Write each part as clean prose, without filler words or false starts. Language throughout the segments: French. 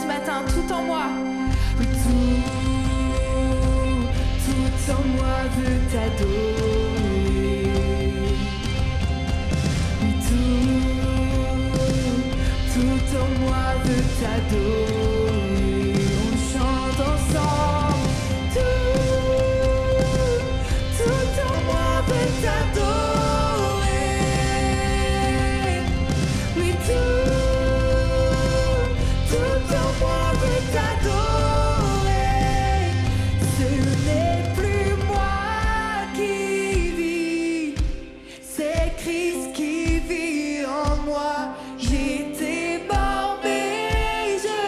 ce matin, tout en moi. Oui, tout en moi veut t'adorer. Oui, tout en moi veut t'adorer. On chante ensemble. Tout en moi veut t'adorer. Oui, tout en moi veut t'adorer. Ce n'est plus moi qui vis, c'est Christ qui vit en moi. J'étais mort mais je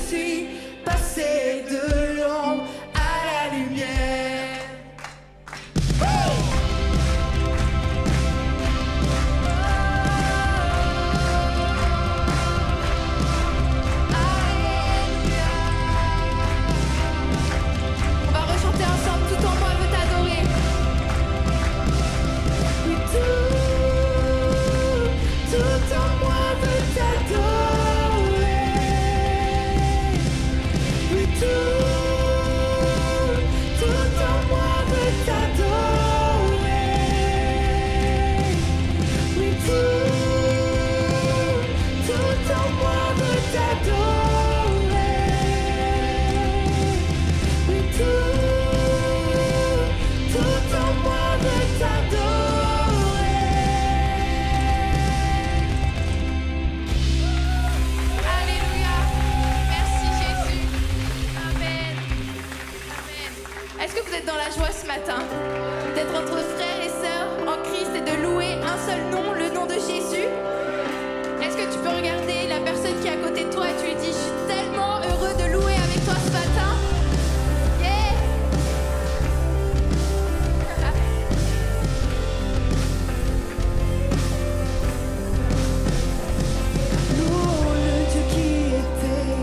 suis passé de l'ombre à la lumière. On va rechanter ensemble, tout en moi veut t'adorer. Oui, tout en moi veut t'adorer. Oui, tout en moi veut t'adorer. Oui, tout en moi veut t'adorer. Oui, tout en moi veut t'adorer. Alléluia. Merci Jésus. Amen. Amen. Est-ce que vous êtes dans la joie ce matin d'être entre frères et sœurs en Christ et de louer un seul nom, le nom de Jésus? Est-ce que tu peux regarder la personne qui est à côté de toi et tu lui dis, je suis tellement heureux de louer avec toi ce matin? Yeah. Louons le Dieu qui était,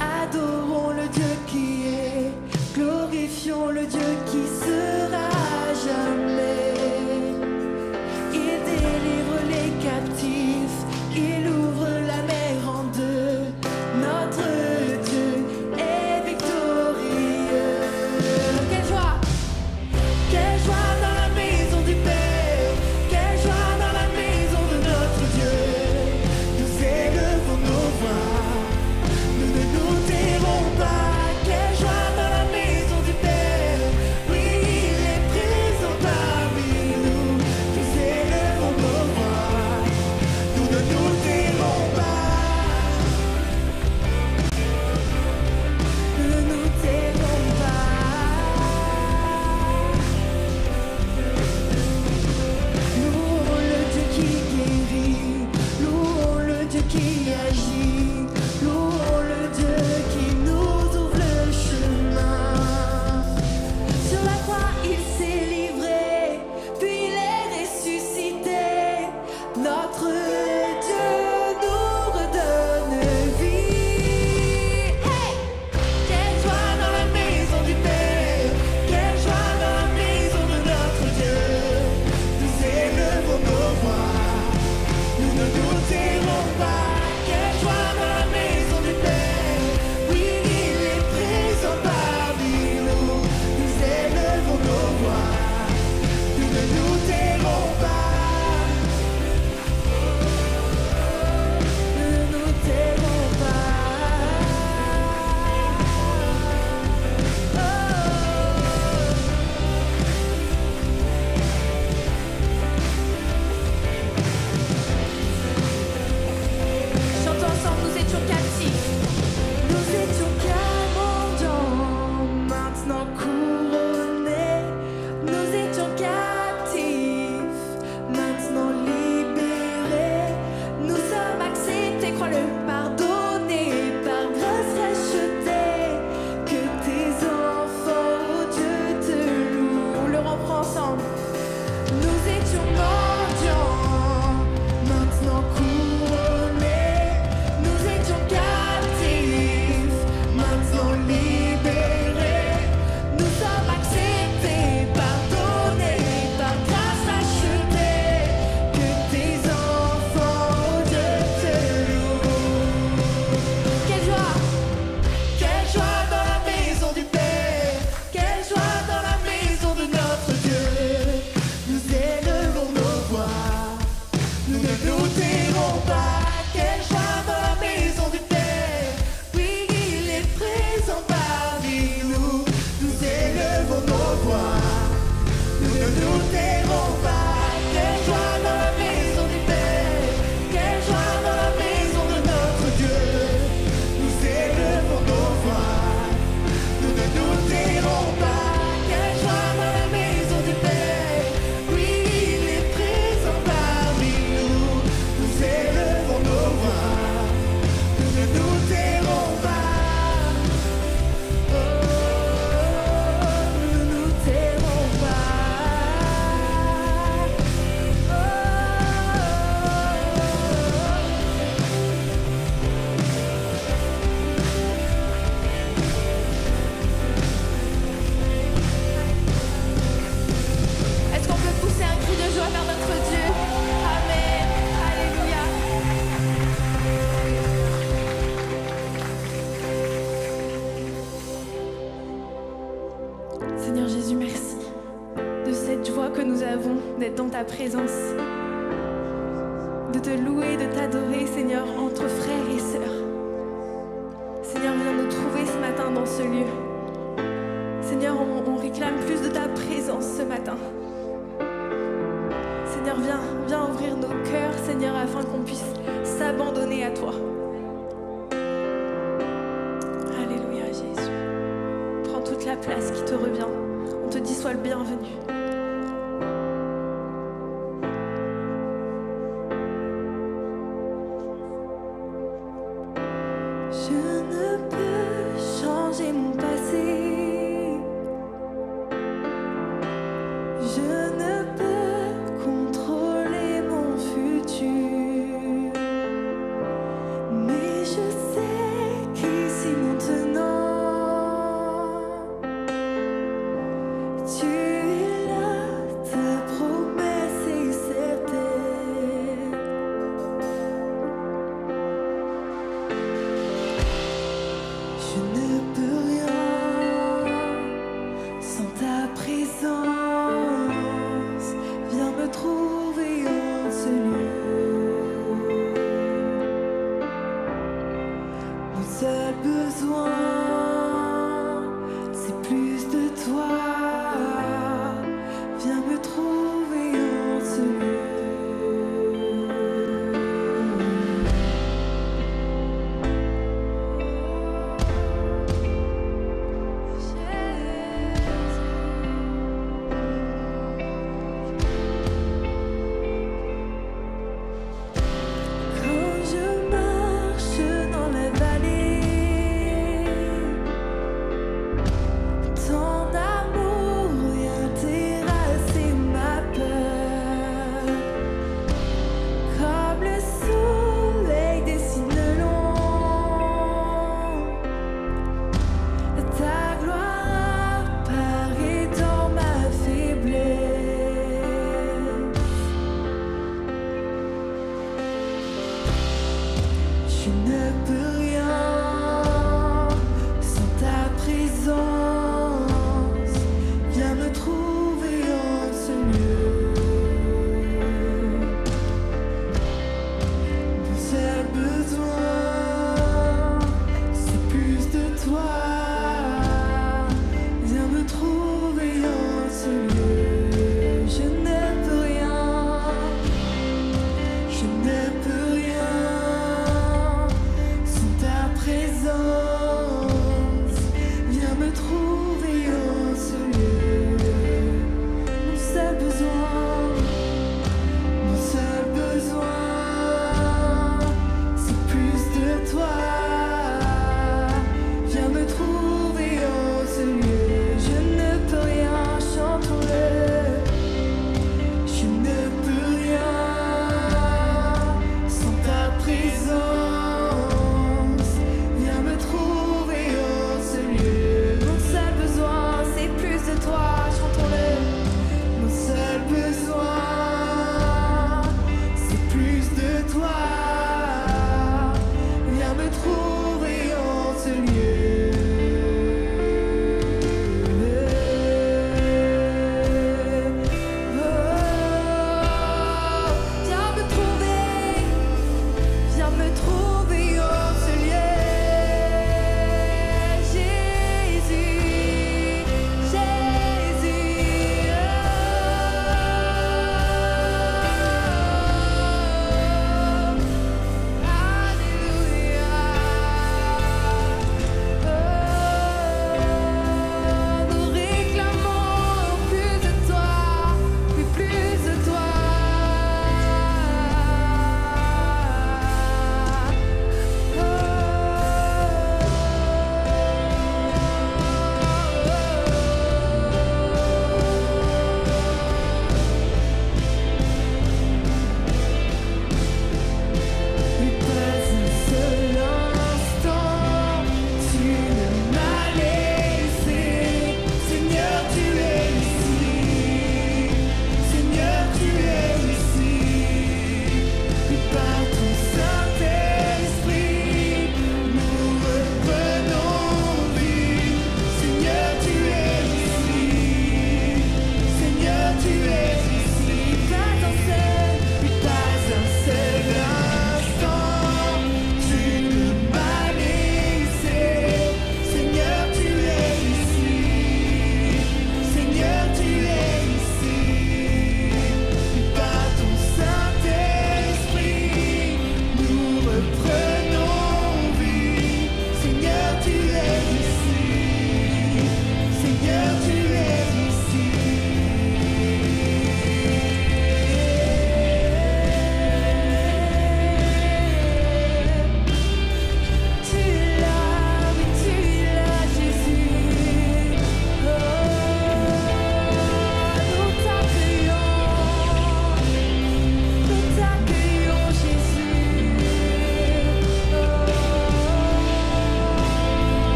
adorons le Dieu qui est, glorifions le Dieu qui sera jamais. Il délivre présence, de te louer, de t'adorer, Seigneur, entre frères et sœurs. Seigneur, viens nous trouver ce matin dans ce lieu. Seigneur, on réclame plus de ta présence ce matin. Seigneur, viens ouvrir nos cœurs, Seigneur, afin qu'on puisse s'abandonner à toi. Alléluia, Jésus. Prends toute la place qui te revient. On te dit, sois le bienvenu. Je ne peux changer mon passé. Je ne peux contrôler mon futur. Mais je sais qu'ici maintenant, tu es là, ta promesse est certaine. Je ne peux rien sans ta présence. Viens me trouver en ce lieu. Mon seul besoin, c'est plus de toi. Viens me trouver en ce lieu. Quand je marche dans la vallée, ton amour vient terrasser ma peur. Comme le soleil dessine l'ombre, ta gloire apparaît dans ma faiblesse. Je ne peux rien sans ta présence. Viens me trouver en ce lieu. Mon seul besoin, c'est plus de toi. Viens me trouver en ce lieu. Je ne peux rien. Je ne peux rien sans ta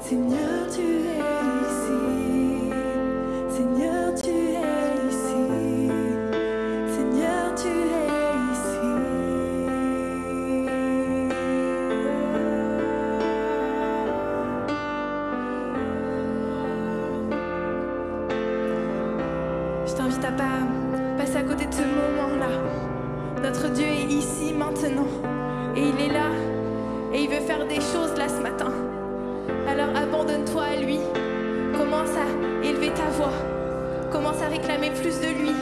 Seigneur, tu es ici. Seigneur, tu es ici. Seigneur, tu es ici. Je t'invite à pas passer à côté de ce moment-là. Notre Dieu est ici maintenant et il est là et il veut faire des choses là ce matin. Alors abandonne-toi à lui, commence à élever ta voix, commence à réclamer plus de lui,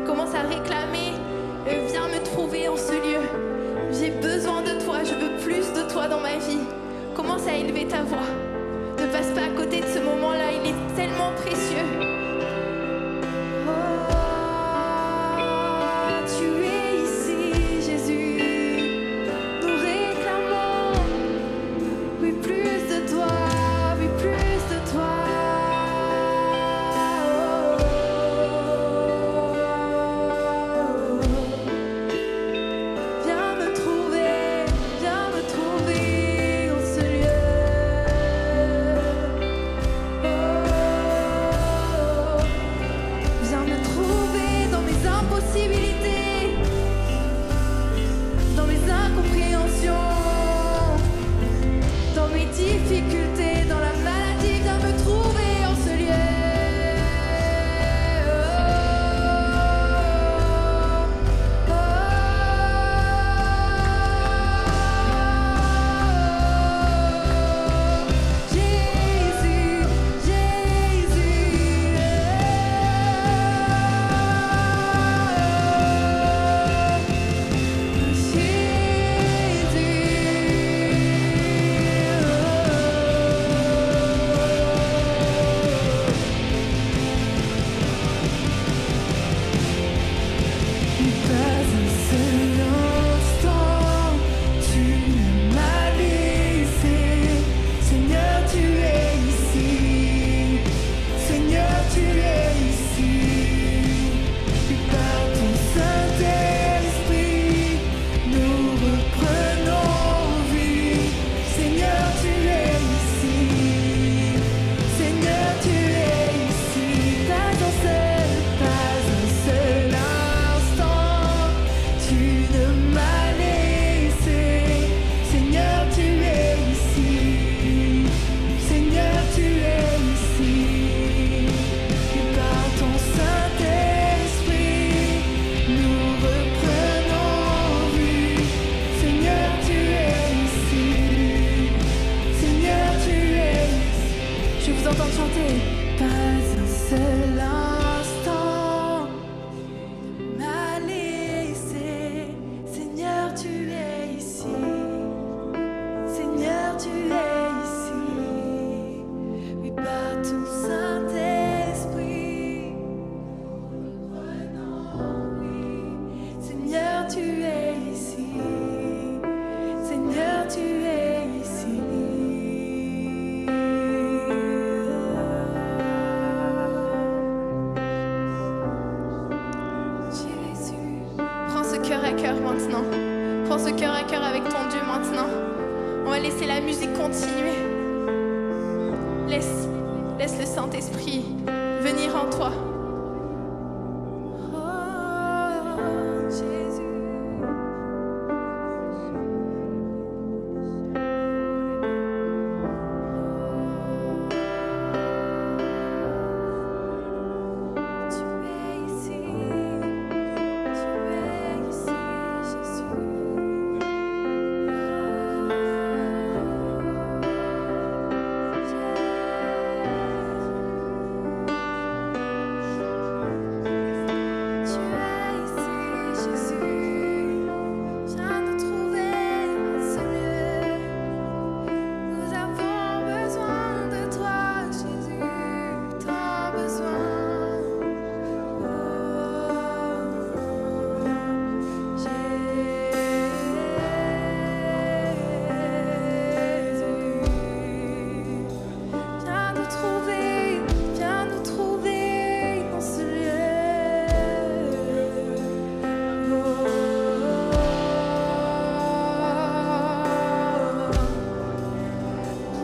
commence à réclamer, viens me trouver en ce lieu. J'ai besoin de toi, je veux plus de toi dans ma vie. Commence à élever ta voix, ne passe pas à côté de ce moment-là, il est tellement précieux. Laisse le Saint-Esprit venir en toi. Oh, Jésus.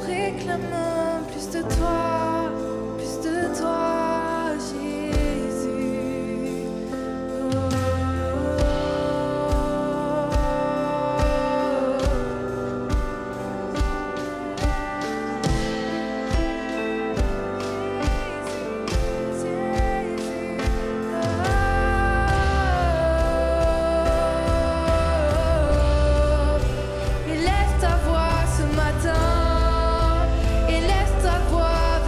Réclamons plus de toi, Jésus. Élève ta voix ce matin, élève ta voix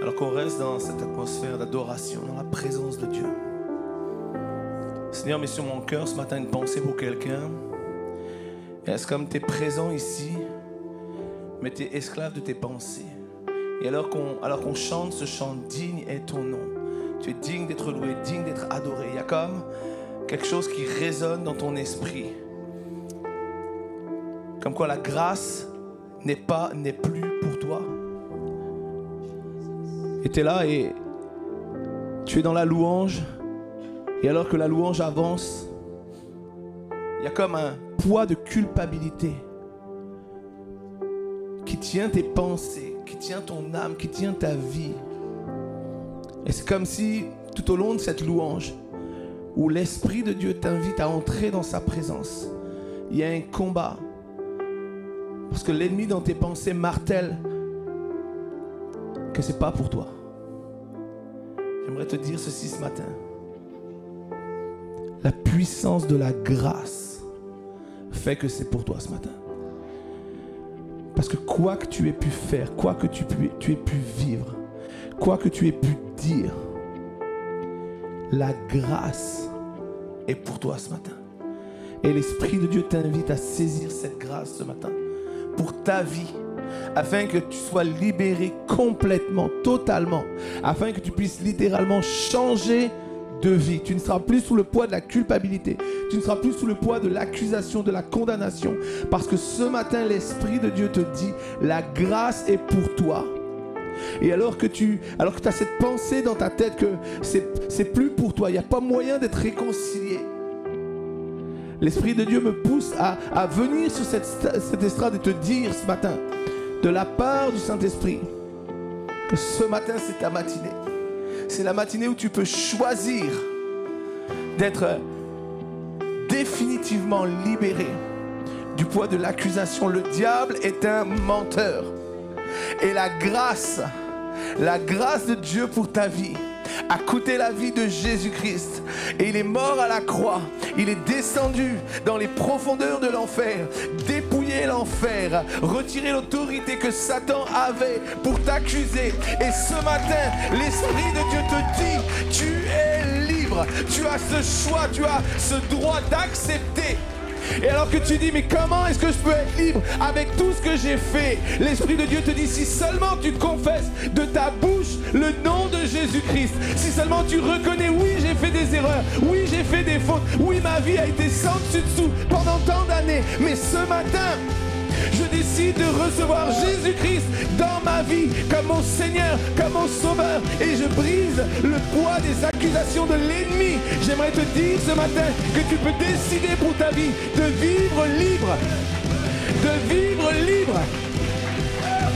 Alors qu'on reste dans cette atmosphère d'adoration, dans la présence de Dieu. Seigneur, mets sur mon cœur ce matin une pensée pour quelqu'un. Et est-ce comme tu es présent ici, mais tu es esclave de tes pensées. Et alors qu'on chante ce chant, digne est ton nom. Tu es digne d'être loué, digne d'être adoré. Il y a comme quelque chose qui résonne dans ton esprit. Comme quoi la grâce n'est plus pour toi. Et tu es là et tu es dans la louange. Et alors que la louange avance, il y a comme un poids de culpabilité qui tient tes pensées, qui tient ton âme, qui tient ta vie. Et c'est comme si tout au long de cette louange, où l'Esprit de Dieu t'invite à entrer dans sa présence, il y a un combat. Parce que l'ennemi dans tes pensées martèle que c'est pas pour toi. J'aimerais te dire ceci ce matin. La puissance de la grâce fait que c'est pour toi ce matin. Parce que quoi que tu aies pu faire, quoi que tu aies pu vivre, quoi que tu aies pu dire, la grâce est pour toi ce matin. Et l'Esprit de Dieu t'invite à saisir cette grâce ce matin pour ta vie, afin que tu sois libéré complètement, totalement, afin que tu puisses littéralement changer de vie. Tu ne seras plus sous le poids de la culpabilité. Tu ne seras plus sous le poids de l'accusation, de la condamnation. Parce que ce matin, l'Esprit de Dieu te dit, la grâce est pour toi. Et alors que tu as cette pensée dans ta tête que c'est plus pour toi, il n'y a pas moyen d'être réconcilié. L'Esprit de Dieu me pousse à venir sur cette estrade et te dire ce matin, de la part du Saint-Esprit, que ce matin c'est ta matinée. C'est la matinée où tu peux choisir d'être définitivement libéré du poids de l'accusation. Le diable est un menteur. Et la grâce de Dieu pour ta vie a coûté la vie de Jésus-Christ. Et il est mort à la croix. Il est descendu dans les profondeurs de l'enfer, dépouiller l'enfer, retirer l'autorité que Satan avait pour t'accuser. Et ce matin, l'Esprit de Dieu te dit, tu es libre. Tu as ce choix, tu as ce droit d'accepter. Et alors que tu dis, mais comment est-ce que je peux être libre avec tout ce que j'ai fait? L'Esprit de Dieu te dit, si seulement tu confesses de ta bouche le nom de Jésus-Christ, si seulement tu reconnais, oui, j'ai fait des erreurs, oui, j'ai fait des fautes, oui, ma vie a été sans dessus-dessous pendant tant d'années, mais ce matin, je décide de recevoir Jésus-Christ dans ma vie comme mon Seigneur, comme mon Sauveur, et je brise le poids des accusations de l'ennemi. J'aimerais te dire ce matin que tu peux décider pour ta vie de vivre libre. De vivre libre.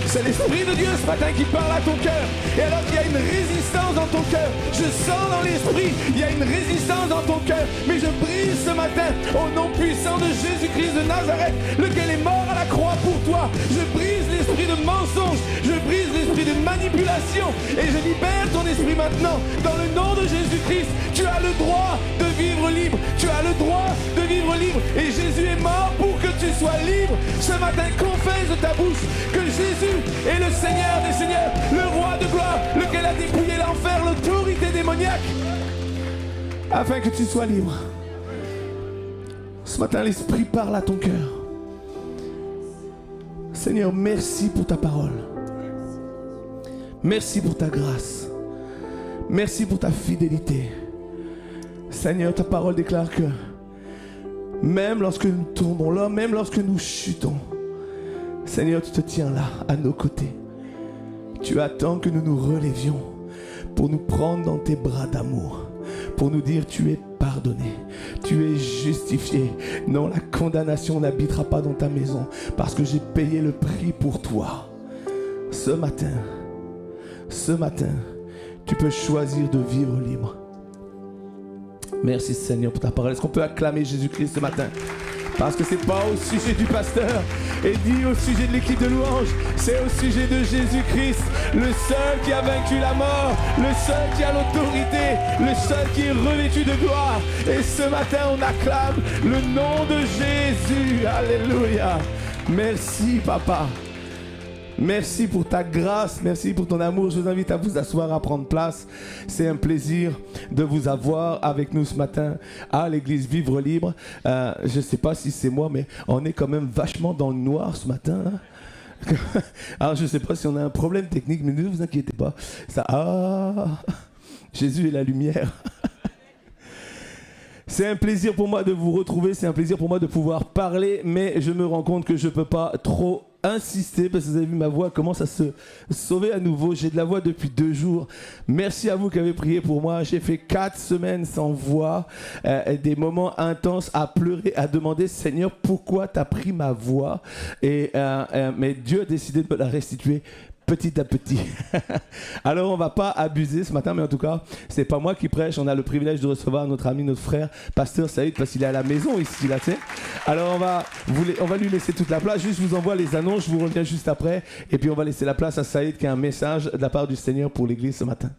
C'est l'Esprit de Dieu ce matin qui parle à ton cœur. Et alors qu'il y a une résistance dans ton cœur, je sens dans l'Esprit, il y a une résistance dans ton cœur. Mais je brise ce matin au nom puissant de Jésus-Christ de Nazareth, lequel est mort à la croix pour toi. Je brise l'esprit de mensonge, je brise l'esprit de manipulation et je libère ton esprit maintenant. Dans le nom de Jésus-Christ, tu as le droit de vivre libre. Tu as le droit de vivre libre. Et Jésus est mort pour que tu sois libre. Ce matin, confesse de ta bouche que Jésus est le Seigneur des Seigneurs, le Roi de gloire, lequel a dépouillé l'enfer, l'autorité démoniaque, afin que tu sois libre. Ce matin, l'Esprit parle à ton cœur. Seigneur, merci pour ta parole. Merci pour ta grâce. Merci pour ta fidélité. Seigneur, ta parole déclare que même lorsque nous tombons là, même lorsque nous chutons, Seigneur, tu te tiens là, à nos côtés. Tu attends que nous nous relevions pour nous prendre dans tes bras d'amour, pour nous dire tu es pardonné, tu es justifié. Non, la condamnation n'habitera pas dans ta maison parce que j'ai payé le prix pour toi. Ce matin, tu peux choisir de vivre libre. Merci Seigneur pour ta parole. Est-ce qu'on peut acclamer Jésus-Christ ce matin? Parce que c'est pas au sujet du pasteur et ni au sujet de l'équipe de louange, c'est au sujet de Jésus-Christ, le seul qui a vaincu la mort, le seul qui a l'autorité, le seul qui est revêtu de gloire. Et ce matin, on acclame le nom de Jésus. Alléluia. Merci, Papa. Merci pour ta grâce, merci pour ton amour. Je vous invite à vous asseoir, à prendre place. C'est un plaisir de vous avoir avec nous ce matin à l'église Vivre Libre. Je ne sais pas si c'est moi, mais on est quand même vachement dans le noir ce matin. Hein. Alors je ne sais pas si on a un problème technique, mais ne vous inquiétez pas. Jésus est la lumière. C'est un plaisir pour moi de vous retrouver, c'est un plaisir pour moi de pouvoir parler, mais je me rends compte que je ne peux pas trop insister parce que vous avez vu, ma voix commence à se sauver à nouveau. J'ai de la voix depuis 2 jours. Merci à vous qui avez prié pour moi. J'ai fait 4 semaines sans voix, des moments intenses à pleurer, à demander Seigneur pourquoi tu as pris ma voix, mais Dieu a décidé de me la restituer petit à petit. Alors on va pas abuser ce matin, mais en tout cas c'est pas moi qui prêche. On a le privilège de recevoir notre ami, notre frère pasteur Saïd, parce qu'il est à la maison ici là, tu sais. Alors on va lui laisser toute la place. Juste, je vous envoie les annonces, je vous reviens juste après, et puis on va laisser la place à Saïd qui a un message de la part du Seigneur pour l'église ce matin.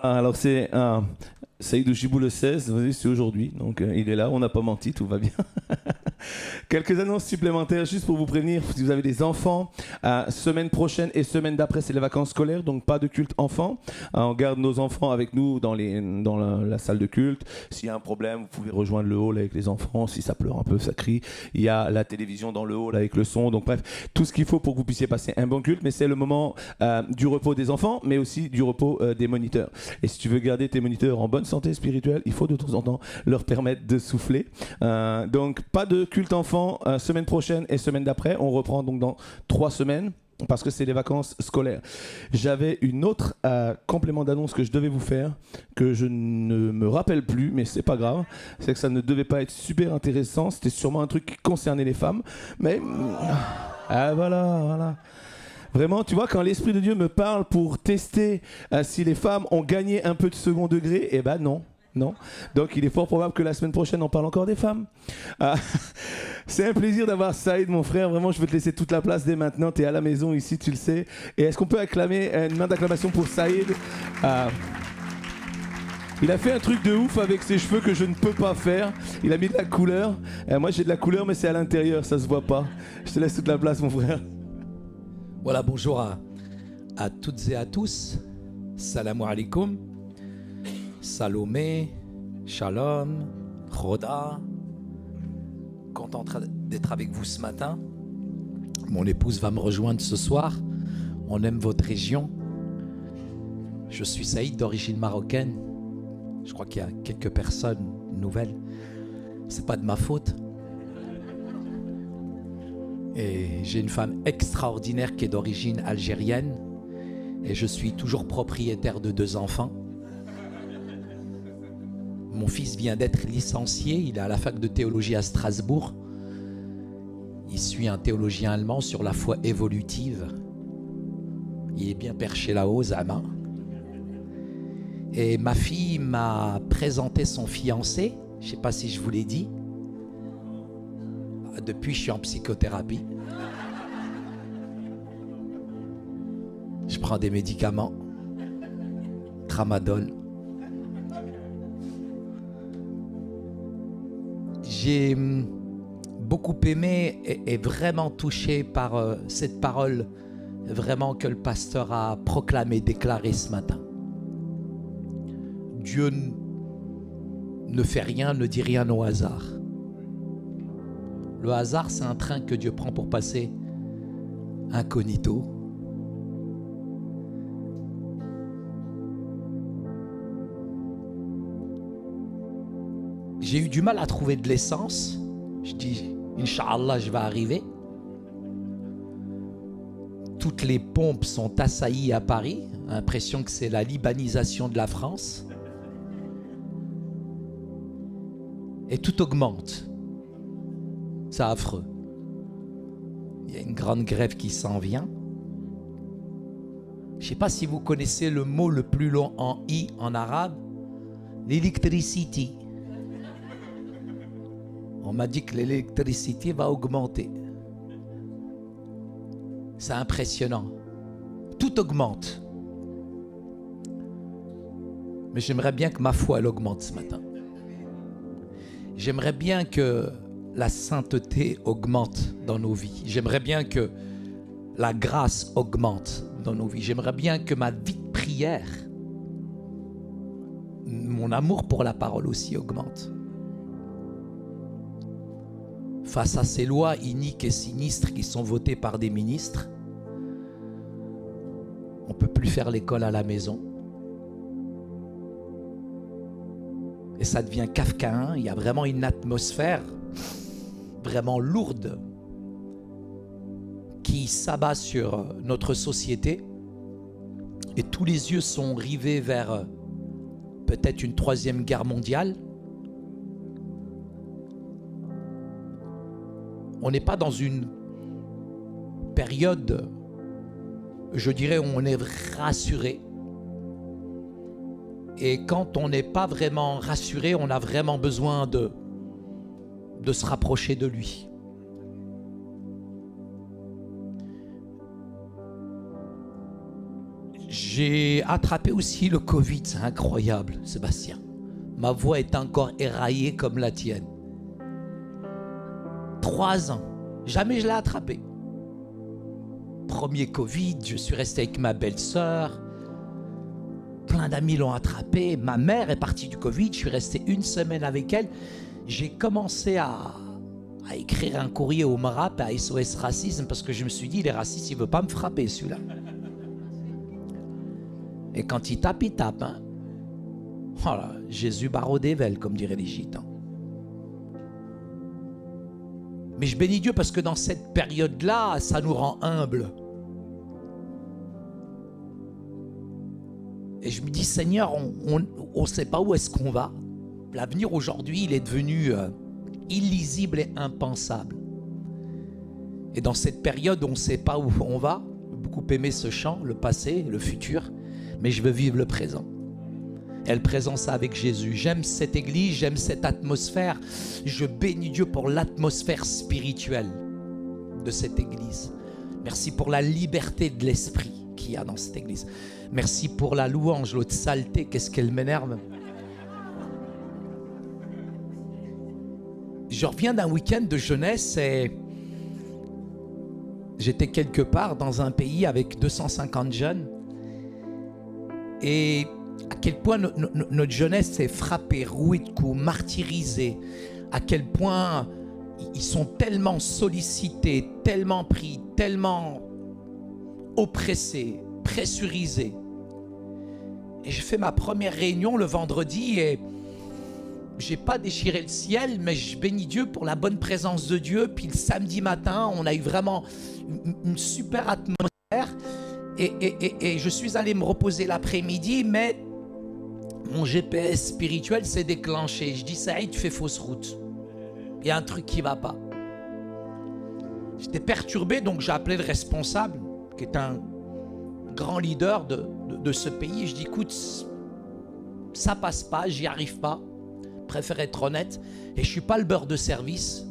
Alors c'est Saïd Oujibou le 16, c'est aujourd'hui, donc il est là, on n'a pas menti, tout va bien. Quelques annonces supplémentaires juste pour vous prévenir, si vous avez des enfants, semaine prochaine et semaine d'après c'est les vacances scolaires, donc pas de culte enfant. On garde nos enfants avec nous dans la salle de culte. S'il y a un problème, vous pouvez rejoindre le hall avec les enfants. Si ça pleure un peu, ça crie. Il y a la télévision dans le hall avec le son. Donc bref, tout ce qu'il faut pour que vous puissiez passer un bon culte. Mais c'est le moment du repos des enfants, mais aussi du repos des moniteurs. Et si tu veux garder tes moniteurs en bonne santé spirituelle, il faut de temps en temps leur permettre de souffler. Donc pas de culte enfant semaine prochaine et semaine d'après. On reprend donc dans 3 semaines. Parce que c'est les vacances scolaires. J'avais une autre complément d'annonce que je devais vous faire, que je ne me rappelle plus, mais c'est pas grave. C'est que ça ne devait pas être super intéressant. C'était sûrement un truc qui concernait les femmes. Mais voilà. Vraiment, tu vois, quand l'Esprit de Dieu me parle pour tester si les femmes ont gagné un peu de second degré, eh ben non. Donc il est fort probable que la semaine prochaine on parle encore des femmes. C'est un plaisir d'avoir Saïd, mon frère. Vraiment, je veux te laisser toute la place dès maintenant. Tu es à la maison ici, tu le sais. Et est-ce qu'on peut acclamer une main d'acclamation pour Saïd? Il a fait un truc de ouf avec ses cheveux que je ne peux pas faire. Il a mis de la couleur. Moi j'ai de la couleur, mais c'est à l'intérieur, ça se voit pas. Je te laisse toute la place, mon frère. Voilà, bonjour à toutes et à tous. Salam alaikum. Salomé, Shalom, Roda, content d'être avec vous ce matin. Mon épouse va me rejoindre ce soir. On aime votre région. Je suis Saïd, d'origine marocaine. Je crois qu'il y a quelques personnes nouvelles. C'est pas de ma faute. Et j'ai une femme extraordinaire qui est d'origine algérienne. Et je suis toujours propriétaire de 2 enfants. Mon fils vient d'être licencié, il est à la fac de théologie à Strasbourg. Il suit un théologien allemand sur la foi évolutive. Il est bien perché là-haut, Zama. Et ma fille m'a présenté son fiancé, je ne sais pas si je vous l'ai dit. Depuis, je suis en psychothérapie. Je prends des médicaments. tramadol. J'ai beaucoup aimé et vraiment touché par cette parole vraiment que le pasteur a proclamée, déclarée ce matin. Dieu ne fait rien, ne dit rien au hasard. Le hasard, c'est un train que Dieu prend pour passer incognito. J'ai eu du mal à trouver de l'essence. Je dis, Inch'Allah, je vais arriver. Toutes les pompes sont assaillies à Paris. L'impression que c'est la libanisation de la France. Et tout augmente. C'est affreux. Il y a une grande grève qui s'en vient. Je ne sais pas si vous connaissez le mot le plus long en I en arabe. L'électricité. On m'a dit que l'électricité va augmenter. C'est impressionnant. Tout augmente. Mais j'aimerais bien que ma foi, elle augmente ce matin. J'aimerais bien que la sainteté augmente dans nos vies. J'aimerais bien que la grâce augmente dans nos vies. J'aimerais bien que ma vie de prière, mon amour pour la parole aussi augmente. Face à ces lois iniques et sinistres qui sont votées par des ministres, on ne peut plus faire l'école à la maison. Et ça devient kafkaïen. Il y a vraiment une atmosphère vraiment lourde qui s'abat sur notre société. Et tous les yeux sont rivés vers peut-être une 3e guerre mondiale. On n'est pas dans une période, je dirais, où on est rassuré. Et quand on n'est pas vraiment rassuré, on a vraiment besoin de se rapprocher de lui. J'ai attrapé aussi le Covid, c'est incroyable, Sébastien. Ma voix est encore éraillée comme la tienne. 3 ans, jamais je l'ai attrapé. Premier Covid, je suis resté avec ma belle-sœur. Plein d'amis l'ont attrapé. Ma mère est partie du Covid, je suis resté 1 semaine avec elle. J'ai commencé à écrire un courrier au MRAP, à SOS Racisme, parce que je me suis dit, les racistes, il ne veut pas me frapper, celui-là. Et quand il tape, hein. Voilà, Jésus barreau d'ével, comme diraient les gitans. Mais je bénis Dieu parce que dans cette période-là, ça nous rend humbles. Et je me dis, Seigneur, on ne sait pas où est-ce qu'on va. L'avenir aujourd'hui, il est devenu illisible et impensable. Et dans cette période où on ne sait pas où on va, j'ai beaucoup aimé ce chant, le passé, le futur, mais je veux vivre le présent. Et le présent, c'est avec Jésus. J'aime cette église, j'aime cette atmosphère. Je bénis Dieu pour l'atmosphère spirituelle de cette église. Merci pour la liberté de l'esprit qu'il y a dans cette église. Merci pour la louange, l'autre saleté, qu'est-ce qu'elle m'énerve. Je reviens d'un week-end de jeunesse et j'étais quelque part dans un pays avec 250 jeunes. Et à quel point notre jeunesse est frappée, rouée de coups, martyrisée. À quel point ils sont tellement sollicités, tellement pris, tellement oppressés, pressurisés. Et j'ai fait ma première réunion le vendredi et j'ai pas déchiré le ciel, mais je bénis Dieu pour la bonne présence de Dieu. Puis le samedi matin, on a eu vraiment une super atmosphère. Et je suis allé me reposer l'après-midi, mais mon GPS spirituel s'est déclenché. Je dis, Saïd, tu fais fausse route. Il y a un truc qui ne va pas. J'étais perturbé, donc j'ai appelé le responsable, qui est un grand leader de ce pays. Je dis, écoute, ça passe pas, j'y arrive pas. Je préfère être honnête. Et je ne suis pas le beurre de service.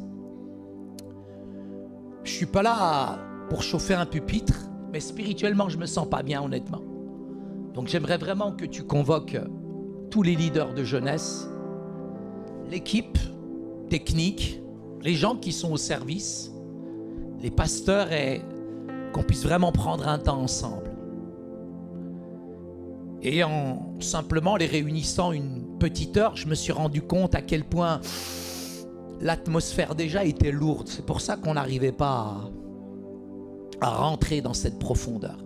Je ne suis pas là pour chauffer un pupitre. Mais spirituellement, je ne me sens pas bien, honnêtement. Donc j'aimerais vraiment que tu convoques tous les leaders de jeunesse, l'équipe technique, les gens qui sont au service, les pasteurs, et qu'on puisse vraiment prendre un temps ensemble. Et en simplement les réunissant une petite heure, je me suis rendu compte à quel point l'atmosphère déjà était lourde. C'est pour ça qu'on n'arrivait pas à rentrer dans cette profondeur.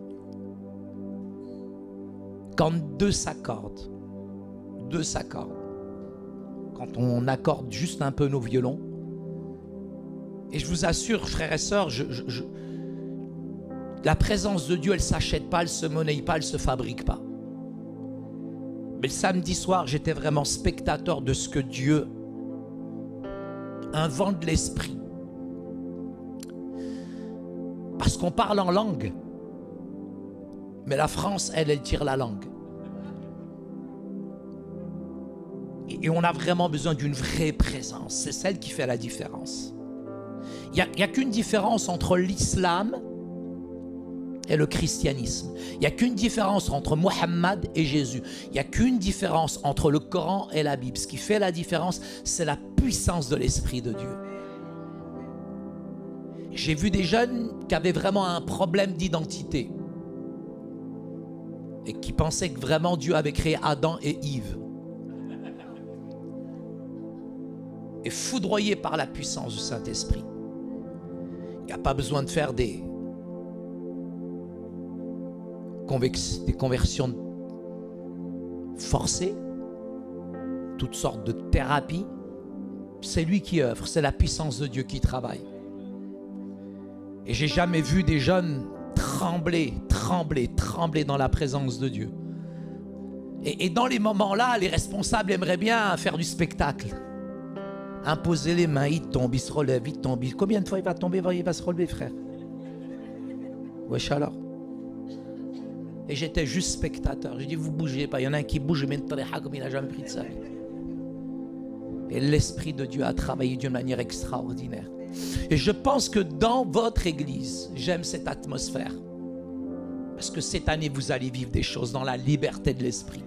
Quand deux s'accordent, quand on accorde juste un peu nos violons, et je vous assure, frères et sœurs, la présence de Dieu, elle ne s'achète pas, elle ne se monnaie pas, elle ne se fabrique pas. Mais le samedi soir, j'étais vraiment spectateur de ce que Dieu, un vent de l'esprit. Parce qu'on parle en langue, mais la France, elle tire la langue. Et on a vraiment besoin d'une vraie présence. C'est celle qui fait la différence. Il n'y a qu'une différence entre l'islam et le christianisme. Il n'y a qu'une différence entre Mohammed et Jésus. Il n'y a qu'une différence entre le Coran et la Bible. Ce qui fait la différence, c'est la puissance de l'Esprit de Dieu. J'ai vu des jeunes qui avaient vraiment un problème d'identité et qui pensaient que vraiment Dieu avait créé Adam et Ève. Et foudroyés par la puissance du Saint-Esprit. Il n'y a pas besoin de faire des conversions forcées, toutes sortes de thérapies. C'est lui qui œuvre, c'est la puissance de Dieu qui travaille. Et j'ai jamais vu des jeunes trembler dans la présence de Dieu. Et dans les moments-là, les responsables aimeraient bien faire du spectacle. Imposer les mains, il tombe, il se relève, il tombe. Combien de fois il va tomber, il va se relever, frère? Wesh alors. Et j'étais juste spectateur. J'ai dit, vous bougez pas. Il y en a un qui bouge, mais comme il n'a jamais pris de ça. Et l'Esprit de Dieu a travaillé d'une manière extraordinaire. Et je pense que dans votre église, j'aime cette atmosphère. Parce que cette année, vous allez vivre des choses dans la liberté de l'Esprit.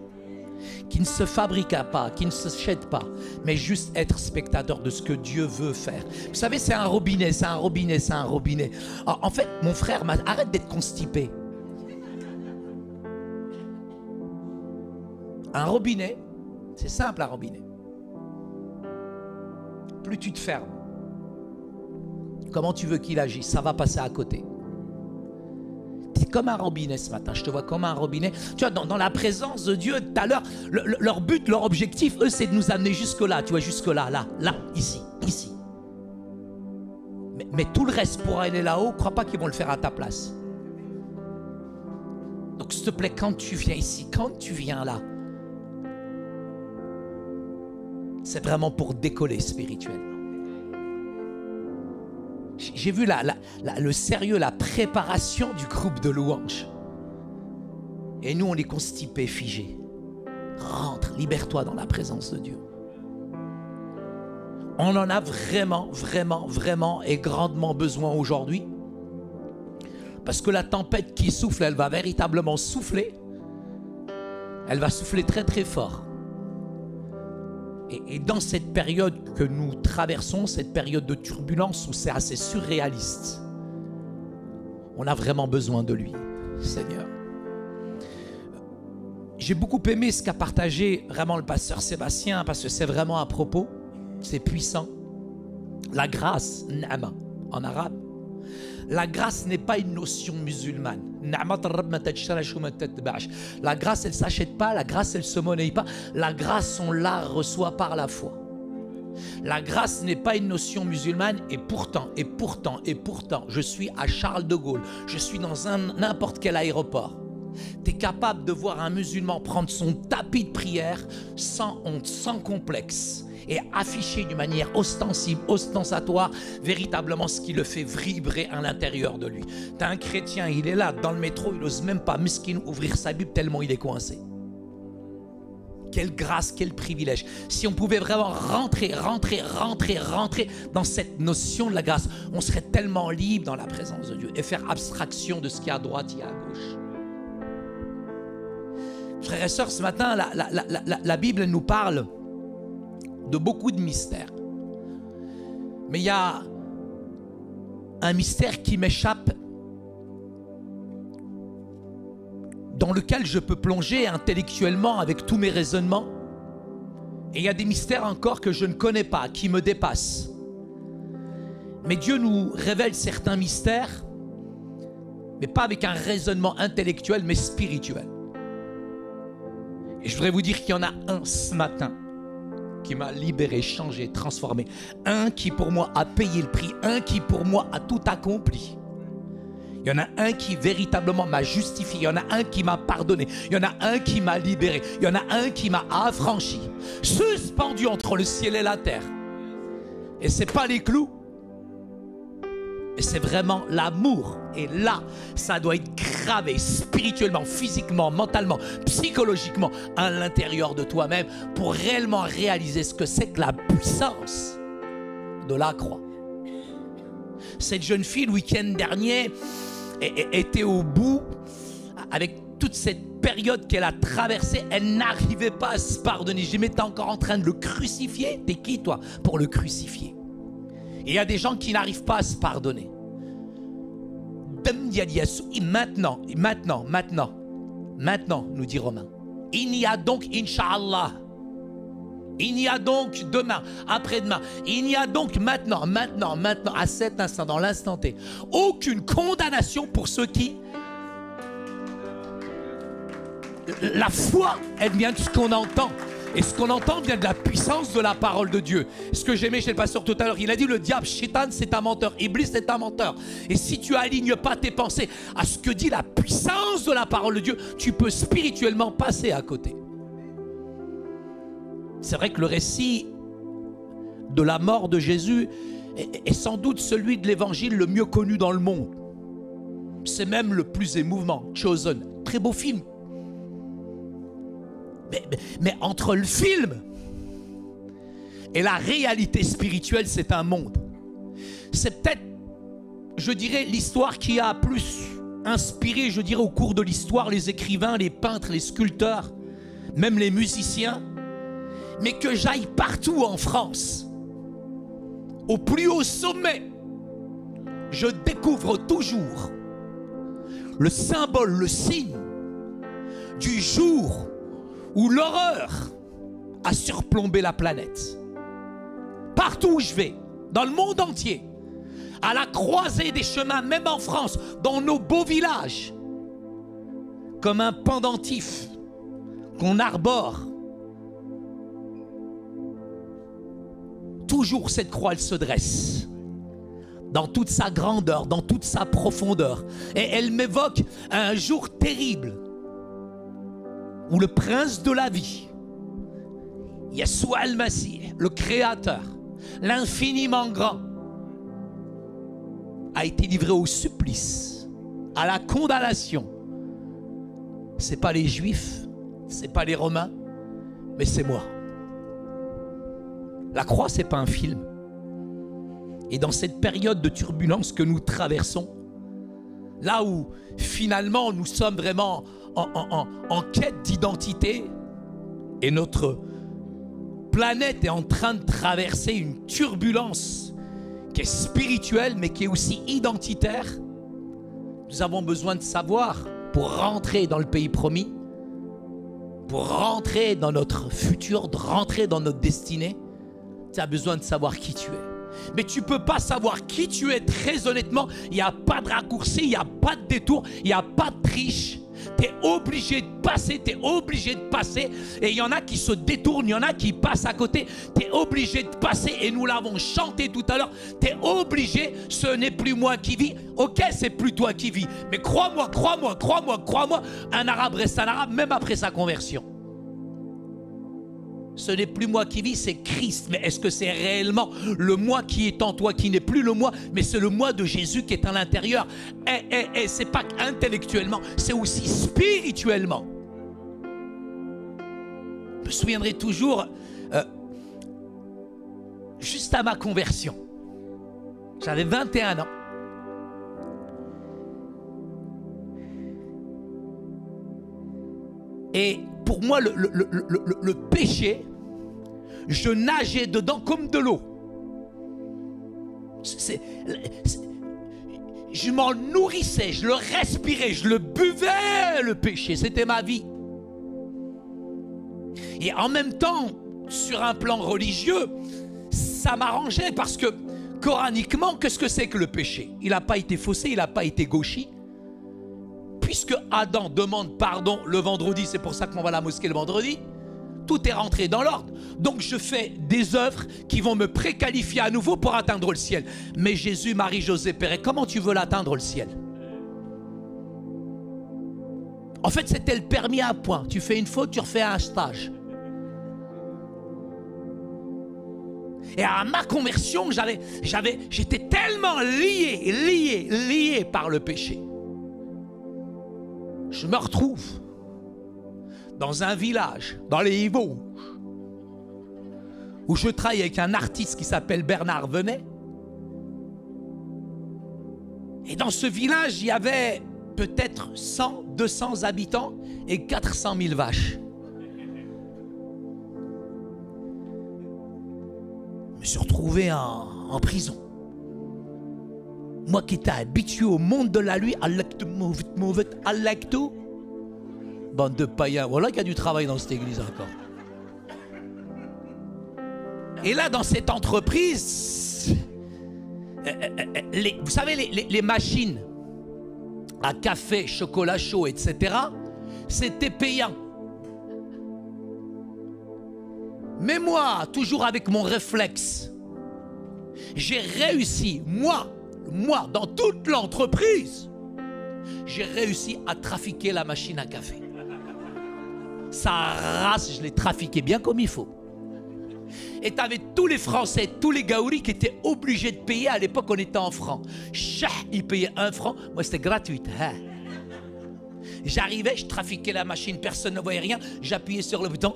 Qui ne se fabrique pas, qui ne se jette pas, mais juste être spectateur de ce que Dieu veut faire. Vous savez, c'est un robinet. En fait, mon frère, arrête d'être constipé. Un robinet, c'est simple un robinet. Plus tu te fermes, comment tu veux qu'il agisse? Ça va passer à côté. C'est comme un robinet ce matin, je te vois comme un robinet. Tu vois, dans la présence de Dieu, tout à l'heure, leur but, leur objectif, eux, c'est de nous amener jusque-là, tu vois, jusque-là, là, ici. Mais tout le reste pour aller là-haut, crois pas qu'ils vont le faire à ta place. Donc, s'il te plaît, quand tu viens ici, quand tu viens là, c'est vraiment pour décoller spirituellement. J'ai vu le sérieux, la préparation du groupe de louanges. Et nous, on est constipés, figés. Rentre, libère-toi dans la présence de Dieu. On en a vraiment et grandement besoin aujourd'hui. Parce que la tempête qui souffle, elle va véritablement souffler. Elle va souffler très fort. Et dans cette période que nous traversons, cette période de turbulence où c'est assez surréaliste, on a vraiment besoin de lui, Seigneur. J'ai beaucoup aimé ce qu'a partagé vraiment le pasteur Sébastien, parce que c'est vraiment à propos, c'est puissant. La grâce, na'ma, en arabe. La grâce n'est pas une notion musulmane. La grâce, elle ne s'achète pas, la grâce, elle ne se monnaie pas. La grâce, on la reçoit par la foi. La grâce n'est pas une notion musulmane, et pourtant, je suis à Charles de Gaulle, je suis dans n'importe quel aéroport. Tu es capable de voir un musulman prendre son tapis de prière sans honte, sans complexe, et afficher d'une manière ostensible, ostentatoire, véritablement ce qui le fait vibrer à l'intérieur de lui. T'as un chrétien, il est là, dans le métro, il n'ose même pas, miskin, ouvrir sa Bible tellement il est coincé. Quelle grâce, quel privilège. Si on pouvait vraiment rentrer dans cette notion de la grâce, on serait tellement libre dans la présence de Dieu et faire abstraction de ce qui est à droite et à gauche. Frères et sœurs, ce matin, la Bible nous parle de beaucoup de mystères. Mais il y a un mystère qui m'échappe, dans lequel je peux plonger intellectuellement avec tous mes raisonnements. Et il y a des mystères encore que je ne connais pas, qui me dépassent. Mais Dieu nous révèle certains mystères, mais pas avec un raisonnement intellectuel, mais spirituel. Et je voudrais vous dire qu'il y en a un ce matin qui m'a libéré, changé, transformé. Un qui pour moi a payé le prix, un qui pour moi a tout accompli. Il y en a un qui véritablement m'a justifié, il y en a un qui m'a pardonné, il y en a un qui m'a libéré, il y en a un qui m'a affranchi, suspendu entre le ciel et la terre. Et ce n'est pas les clous, mais c'est vraiment l'amour. Et là, ça doit être gravé spirituellement, physiquement, mentalement, psychologiquement à l'intérieur de toi-même pour réellement réaliser ce que c'est que la puissance de la croix. Cette jeune fille, le week-end dernier, était au bout avec toute cette période qu'elle a traversée. Elle n'arrivait pas à se pardonner. Je dis, mais t'es encore en train de le crucifier? T'es qui toi pour le crucifier? Et il y a des gens qui n'arrivent pas à se pardonner. Maintenant, nous dit Romain. Il n'y a donc, Inch'Allah, il n'y a donc demain, après-demain, il n'y a donc maintenant, à cet instant, dans l'instant T, aucune condamnation pour ceux qui... La foi, elle vient de ce qu'on entend. Et ce qu'on entend vient de la puissance de la parole de Dieu. Ce que j'aimais chez le pasteur tout à l'heure, il a dit le diable, Shaitan, c'est un menteur. Iblis, c'est un menteur. Et si tu alignes pas tes pensées à ce que dit la puissance de la parole de Dieu, tu peux spirituellement passer à côté. C'est vrai que le récit de la mort de Jésus est sans doute celui de l'évangile le mieux connu dans le monde. C'est même le plus émouvant. Chosen, très beau film. Mais entre le film et la réalité spirituelle, c'est un monde. C'est peut-être, je dirais, l'histoire qui a plus inspiré, je dirais, au cours de l'histoire, les écrivains, les peintres, les sculpteurs, même les musiciens. Mais que j'aille partout en France, au plus haut sommet, je découvre toujours le symbole, le signe du jour où l'horreur a surplombé la planète. Partout où je vais, dans le monde entier, à la croisée des chemins, même en France, dans nos beaux villages, comme un pendentif qu'on arbore, toujours cette croix, elle se dresse dans toute sa grandeur, dans toute sa profondeur. Et elle m'évoque un jour terrible où le prince de la vie, Yeshua al-Masih, le créateur, l'infiniment grand, a été livré au supplice, à la condamnation. Ce n'est pas les Juifs, ce n'est pas les Romains, mais c'est moi. La croix, ce n'est pas un film. Et dans cette période de turbulence que nous traversons, là où finalement nous sommes vraiment en quête d'identité et notre planète est en train de traverser une turbulence qui est spirituelle mais qui est aussi identitaire, nous avons besoin de savoir pour rentrer dans le pays promis, pour rentrer dans notre futur, de rentrer dans notre destinée. Tu as besoin de savoir qui tu es. Mais tu ne peux pas savoir qui tu es très honnêtement. Il n'y a pas de raccourci, il n'y a pas de détour, il n'y a pas de triche. Tu es obligé de passer, tu es obligé de passer. Et il y en a qui se détournent, il y en a qui passent à côté. Tu es obligé de passer et nous l'avons chanté tout à l'heure. Tu es obligé, ce n'est plus moi qui vis. Ok, c'est plus toi qui vis. Mais crois-moi, un arabe reste un arabe même après sa conversion. Ce n'est plus moi qui vis, c'est Christ. Mais est-ce que c'est réellement le moi qui est en toi, qui n'est plus le moi, mais c'est le moi de Jésus qui est à l'intérieur? Et c'est pas intellectuellement, c'est aussi spirituellement. Je me souviendrai toujours, juste à ma conversion, j'avais 21 ans. Et pour moi, le péché, je nageais dedans comme de l'eau. Je m'en nourrissais, je le respirais, je le buvais, le péché. C'était ma vie. Et en même temps, sur un plan religieux, ça m'arrangeait parce que coraniquement, qu'est-ce que c'est que le péché? Il n'a pas été faussé, il n'a pas été gauchi. Puisque Adam demande pardon le vendredi, c'est pour ça qu'on va à la mosquée le vendredi, tout est rentré dans l'ordre. Donc je fais des œuvres qui vont me préqualifier à nouveau pour atteindre le ciel. Mais Jésus, Marie, José, Père, comment tu veux l'atteindre le ciel? En fait, c'était le permis à point. Tu fais une faute, tu refais un stage. Et à ma conversion, j'étais tellement lié par le péché. Je me retrouve dans un village, dans les Vosges, où je travaille avec un artiste qui s'appelle Bernard Venet. Et dans ce village, il y avait peut-être 100, 200 habitants et 400 000 vaches. Je me suis retrouvé en prison. Moi qui étais habitué au monde de la nuit, bande de païens, voilà qu'il y a du travail dans cette église encore. Et là, dans cette entreprise, vous savez, les machines à café, chocolat chaud, etc., c'était payant. Mais moi, toujours avec mon réflexe, j'ai réussi, moi, dans toute l'entreprise, j'ai réussi à trafiquer la machine à café. Sa race, je l'ai trafiqué bien comme il faut. Et tu avais tous les Français, tous les Gaouris qui étaient obligés de payer. À l'époque, on était en francs. Ils payaient 1 franc. Moi, c'était gratuit. J'arrivais, je trafiquais la machine, personne ne voyait rien. J'appuyais sur le bouton.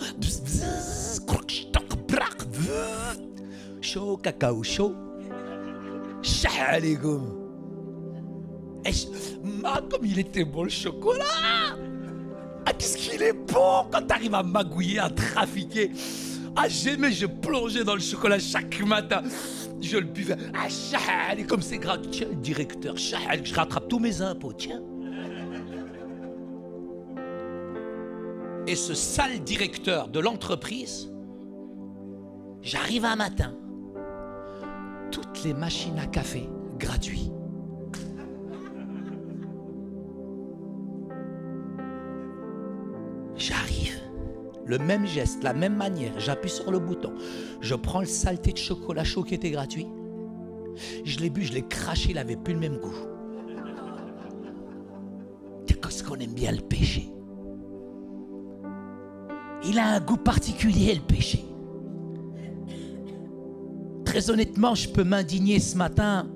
Chaud, cacao chaud. Comme il était bon le chocolat. Ah, qu'est-ce qu'il est bon quand tu arrives à magouiller, à trafiquer. Ah, j'aimais, je plongeais dans le chocolat chaque matin. Je le buvais. Ah, et comme c'est gratuit. Tiens, directeur, je rattrape tous mes impôts, tiens. Et ce sale directeur de l'entreprise, j'arrive un matin, toutes les machines à café gratuites. J'arrive, le même geste, la même manière, j'appuie sur le bouton, je prends le saleté de chocolat chaud qui était gratuit, je l'ai bu, je l'ai craché, il n'avait plus le même goût. Qu'est-ce qu'on aime bien le péché? Il a un goût particulier, le péché. Très honnêtement, je peux m'indigner ce matin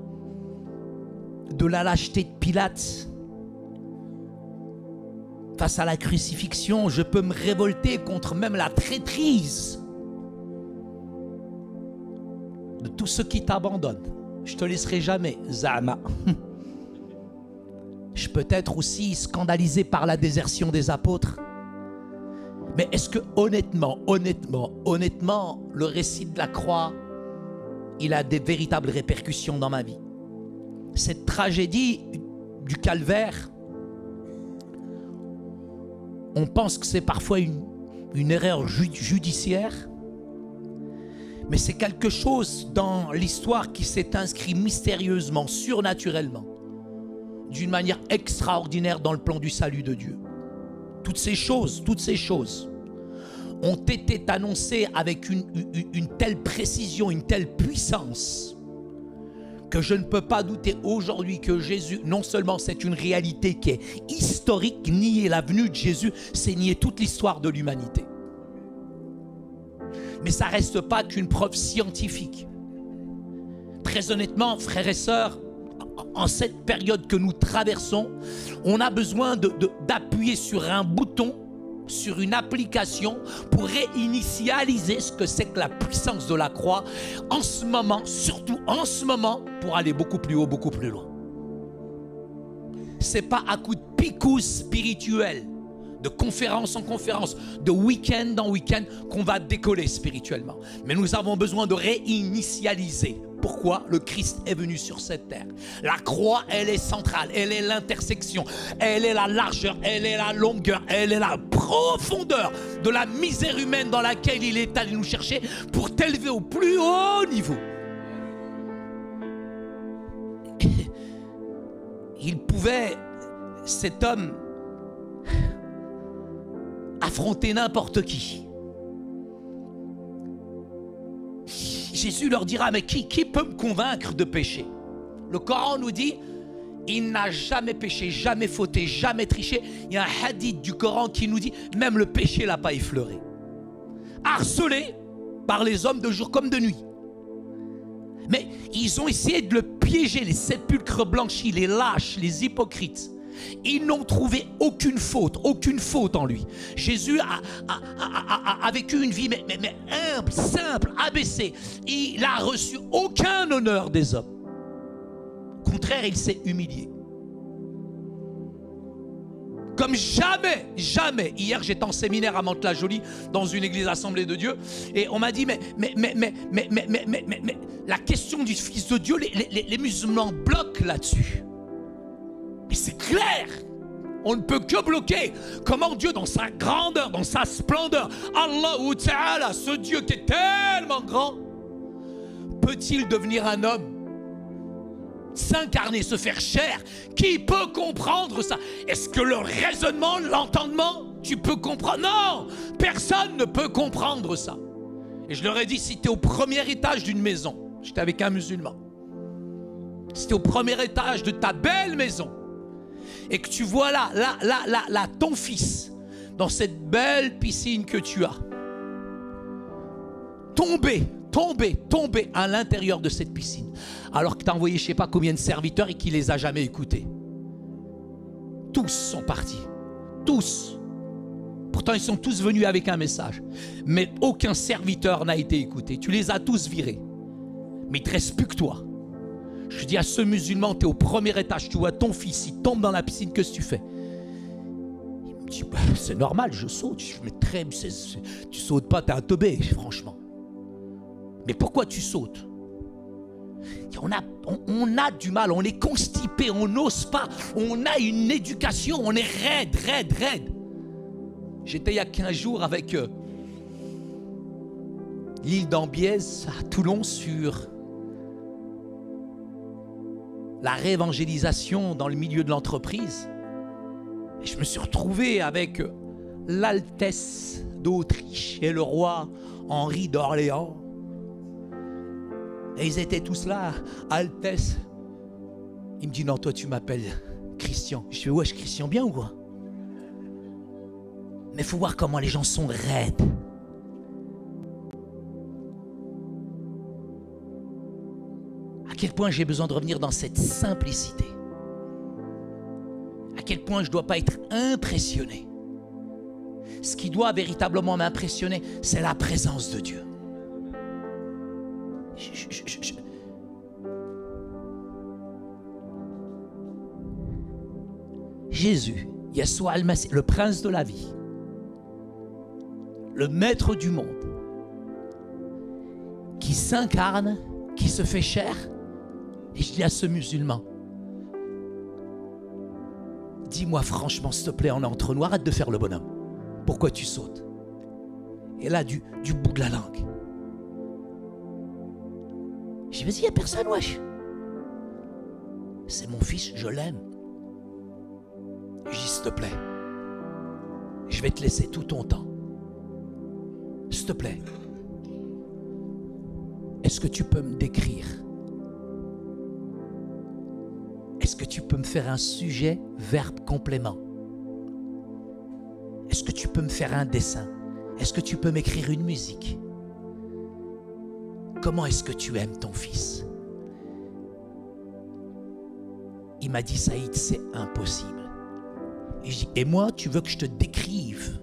de la lâcheté de Pilate. Face à la crucifixion, je peux me révolter contre même la traîtrise de tous ceux qui t'abandonnent. Je te laisserai jamais, Zama. Je peux être aussi scandalisé par la désertion des apôtres. Mais est-ce que honnêtement, le récit de la croix, il a des véritables répercussions dans ma vie? Cette tragédie du calvaire, on pense que c'est parfois une erreur judiciaire, mais c'est quelque chose dans l'histoire qui s'est inscrit mystérieusement, surnaturellement, d'une manière extraordinaire dans le plan du salut de Dieu. Toutes ces choses ont été annoncées avec une telle précision, une telle puissance, que je ne peux pas douter aujourd'hui que Jésus, non seulement c'est une réalité qui est historique, nier la venue de Jésus, c'est nier toute l'histoire de l'humanité. Mais ça ne reste pas qu'une preuve scientifique. Très honnêtement, frères et sœurs, en cette période que nous traversons, on a besoin d'appuyer sur un bouton, sur une application pour réinitialiser ce que c'est que la puissance de la croix en ce moment, surtout en ce moment, pour aller beaucoup plus haut, beaucoup plus loin. C'est pas à coup de picousse spirituel, de conférence en conférence, de week-end en week-end, qu'on va décoller spirituellement. Mais nous avons besoin de réinitialiser. Pourquoi le Christ est venu sur cette terre? La croix, elle est centrale, elle est l'intersection, elle est la largeur, elle est la longueur, elle est la profondeur de la misère humaine dans laquelle il est allé nous chercher pour t'élever au plus haut niveau. Il pouvait, cet homme, affronter n'importe qui. Jésus leur dira, mais qui peut me convaincre de pécher? Le Coran nous dit, il n'a jamais péché, jamais fauté, jamais triché. Il y a un hadith du Coran qui nous dit, même le péché ne l'a pas effleuré. Harcelé par les hommes de jour comme de nuit. Mais ils ont essayé de le piéger, les sépulcres blanchis, les lâches, les hypocrites. Ils n'ont trouvé aucune faute en lui. Jésus a vécu une vie mais humble, simple, abaissée. Il n'a reçu aucun honneur des hommes. Au contraire, il s'est humilié. Comme jamais. Hier, j'étais en séminaire à Mantes-la-Jolie, dans une église Assemblée de Dieu, et on m'a dit, mais la question du Fils de Dieu, les musulmans bloquent là-dessus. Mais c'est clair, on ne peut que bloquer. Comment Dieu, dans sa grandeur, dans sa splendeur, Allahu Ta'ala, ce Dieu qui est tellement grand, peut-il devenir un homme? S'incarner, se faire chair? Qui peut comprendre ça? Est-ce que le raisonnement, l'entendement, tu peux comprendre? Non, personne ne peut comprendre ça. Et je leur ai dit, si tu es au premier étage d'une maison, j'étais avec un musulman, si tu es au premier étage de ta belle maison, et que tu vois là, ton fils, dans cette belle piscine que tu as, tomber à l'intérieur de cette piscine, alors que tu as envoyé je ne sais pas combien de serviteurs et qu'il ne les a jamais écoutés. Tous sont partis. Tous. Pourtant, ils sont tous venus avec un message. Mais aucun serviteur n'a été écouté. Tu les as tous virés. Mais il ne te reste plus que toi. Je dis à ce musulman, tu es au premier étage, tu vois ton fils, il tombe dans la piscine, qu'est-ce que tu fais? Il me dit, c'est normal, je saute. Je me traîne, tu sautes pas, t'es un teubé, franchement. Mais pourquoi tu sautes? On a du mal, on est constipé, on n'ose pas, on a une éducation, on est raide. J'étais il y a 15 jours avec l'île d'Ambiès à Toulon sur la réévangélisation dans le milieu de l'entreprise. Et je me suis retrouvé avec l'Altesse d'Autriche et le roi Henri d'Orléans. Et ils étaient tous là, Altesse. Il me dit, non, toi tu m'appelles Christian. Je fais, ouais, je Christian bien ou quoi? Mais il faut voir comment les gens sont raides. À quel point j'ai besoin de revenir dans cette simplicité. À quel point je ne dois pas être impressionné. Ce qui doit véritablement m'impressionner, c'est la présence de Dieu. Jésus, Yeshua al-Masih, le prince de la vie, le maître du monde, qui s'incarne, qui se fait chair. Et je dis à ce musulman, dis-moi franchement, s'il te plaît, on est entre nous, arrête de faire le bonhomme. Pourquoi tu sautes? Et là, du bout de la langue. Je dis, vas-y, il n'y a personne, wesh. C'est mon fils, je l'aime. Je dis, s'il te plaît, je vais te laisser tout ton temps. S'il te plaît, est-ce que tu peux me décrire? Est-ce que tu peux me faire un sujet, verbe, complément? Est-ce que tu peux me faire un dessin? Est-ce que tu peux m'écrire une musique? Comment est-ce que tu aimes ton fils? Il m'a dit, Saïd, c'est impossible. Et je dis, et moi, tu veux que je te décrive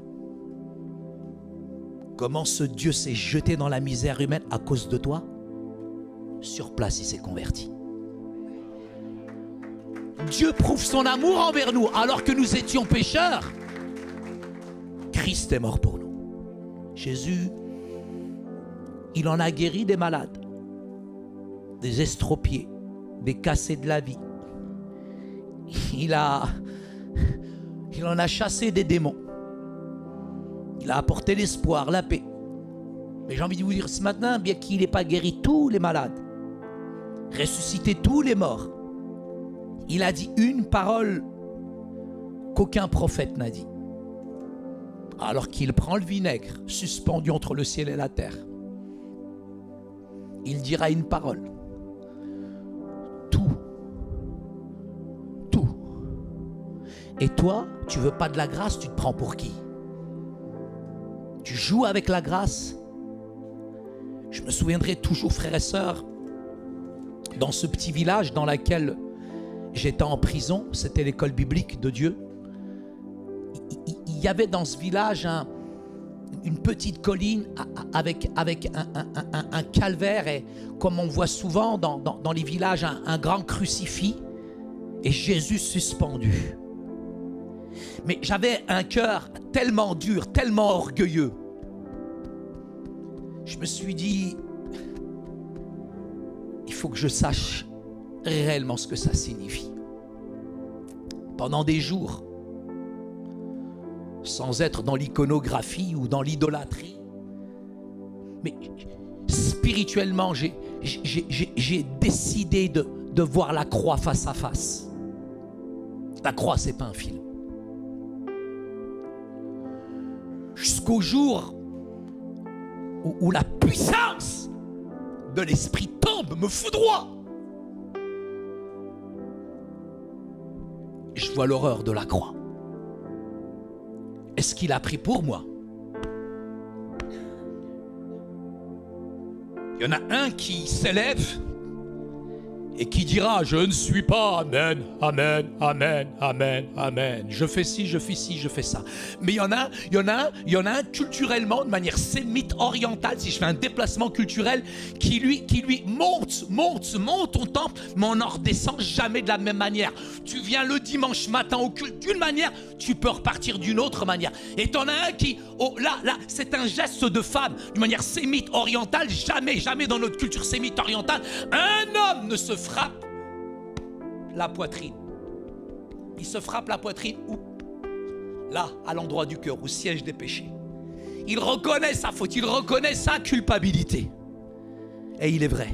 comment ce Dieu s'est jeté dans la misère humaine à cause de toi? Sur place, il s'est converti. Dieu prouve son amour envers nous alors que nous étions pécheurs. Christ est mort pour nous. Jésus, il en a guéri des malades, des estropiés, des cassés de la vie. Il en a chassé des démons. Il a apporté l'espoir, la paix. Mais j'ai envie de vous dire ce matin, bien qu'il n'ait pas guéri tous les malades, ressuscité tous les morts, il a dit une parole qu'aucun prophète n'a dit. Alors qu'il prend le vinaigre suspendu entre le ciel et la terre, il dira une parole. Tout. Et toi, tu veux pas de la grâce, tu te prends pour qui? Tu joues avec la grâce. Je me souviendrai toujours, frères et sœurs, dans ce petit village dans lequel j'étais en prison, c'était l'école biblique de Dieu. Il y avait dans ce village une petite colline avec un calvaire et, comme on voit souvent dans les villages, un grand crucifix et Jésus suspendu. Mais j'avais un cœur tellement dur, tellement orgueilleux. Je me suis dit, il faut que je sache réellement ce que ça signifie. Pendant des jours, sans être dans l'iconographie ou dans l'idolâtrie, mais spirituellement, j'ai décidé de voir la croix face à face. La croix, c'est pas un film. Jusqu'au jour où la puissance de l'esprit tombe, me foudroie. Je vois l'horreur de la croix. Est-ce qu'il a pris pour moi? Il y en a un qui s'élève et qui dira: je ne suis pas, amen, amen, amen, amen, amen. Je fais ci, je fais ci, je fais ça. Mais il y en a un culturellement, de manière sémite orientale, si je fais un déplacement culturel, qui lui monte au temple, mais on n'en redescend jamais de la même manière. Tu viens le dimanche matin au culte d'une manière, tu peux repartir d'une autre manière. Et t'en as un qui, là, c'est un geste de femme, d'une manière sémite orientale. Jamais dans notre culture sémite orientale, un homme ne se frappe la poitrine. Il se frappe la poitrine où? Là, à l'endroit du cœur, au siège des péchés. Il reconnaît sa faute, il reconnaît sa culpabilité. Et il est vrai.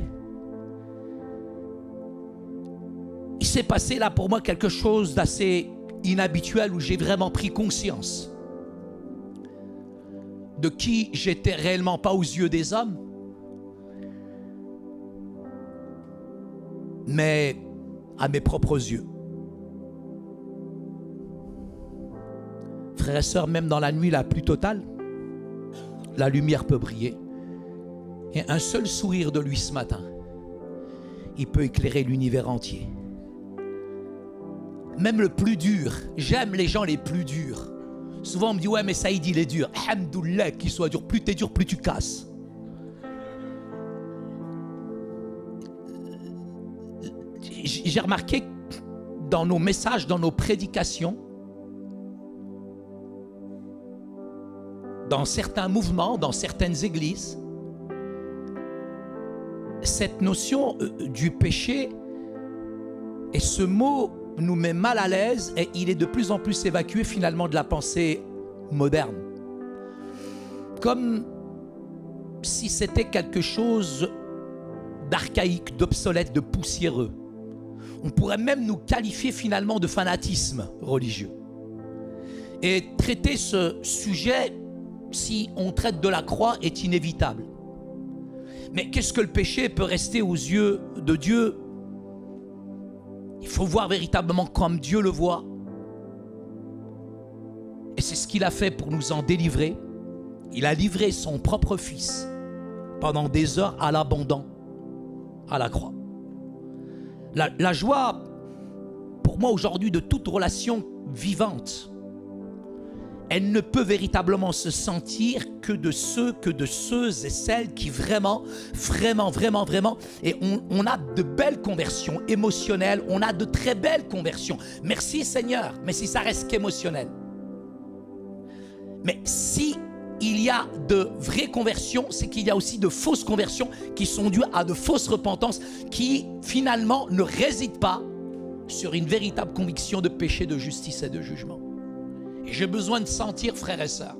Il s'est passé là pour moi quelque chose d'assez inhabituel où j'ai vraiment pris conscience de qui j'étais réellement, pas aux yeux des hommes, mais à mes propres yeux. Frères et sœurs, même dans la nuit la plus totale, la lumière peut briller. Et un seul sourire de lui ce matin, il peut éclairer l'univers entier. Même le plus dur, j'aime les gens les plus durs. Souvent on me dit: ouais, mais Saïd il est dur. Alhamdoulilah qu'il soit dur. Plus t'es dur, plus tu casses. J'ai remarqué dans nos messages, dans nos prédications, dans certains mouvements, dans certaines églises, cette notion du péché, et ce mot nous met mal à l'aise, et il est de plus en plus évacué finalement de la pensée moderne. Comme si c'était quelque chose d'archaïque, d'obsolète, de poussiéreux. On pourrait même nous qualifier finalement de fanatisme religieux. Et traiter ce sujet, si on traite de la croix, est inévitable. Mais qu'est-ce que le péché peut rester aux yeux de Dieu? Il faut voir véritablement comme Dieu le voit. Et c'est ce qu'il a fait pour nous en délivrer. Il a livré son propre fils pendant des heures à l'abandon, à la croix. La joie, pour moi aujourd'hui, de toute relation vivante, elle ne peut véritablement se sentir que de ceux et celles qui vraiment, et on a de belles conversions émotionnelles, on a de très belles conversions. Merci Seigneur, mais si ça reste qu'émotionnel. Mais si il y a de vraies conversions, c'est qu'il y a aussi de fausses conversions qui sont dues à de fausses repentances qui finalement ne résident pas sur une véritable conviction de péché, de justice et de jugement. Et j'ai besoin de sentir, frères et sœurs,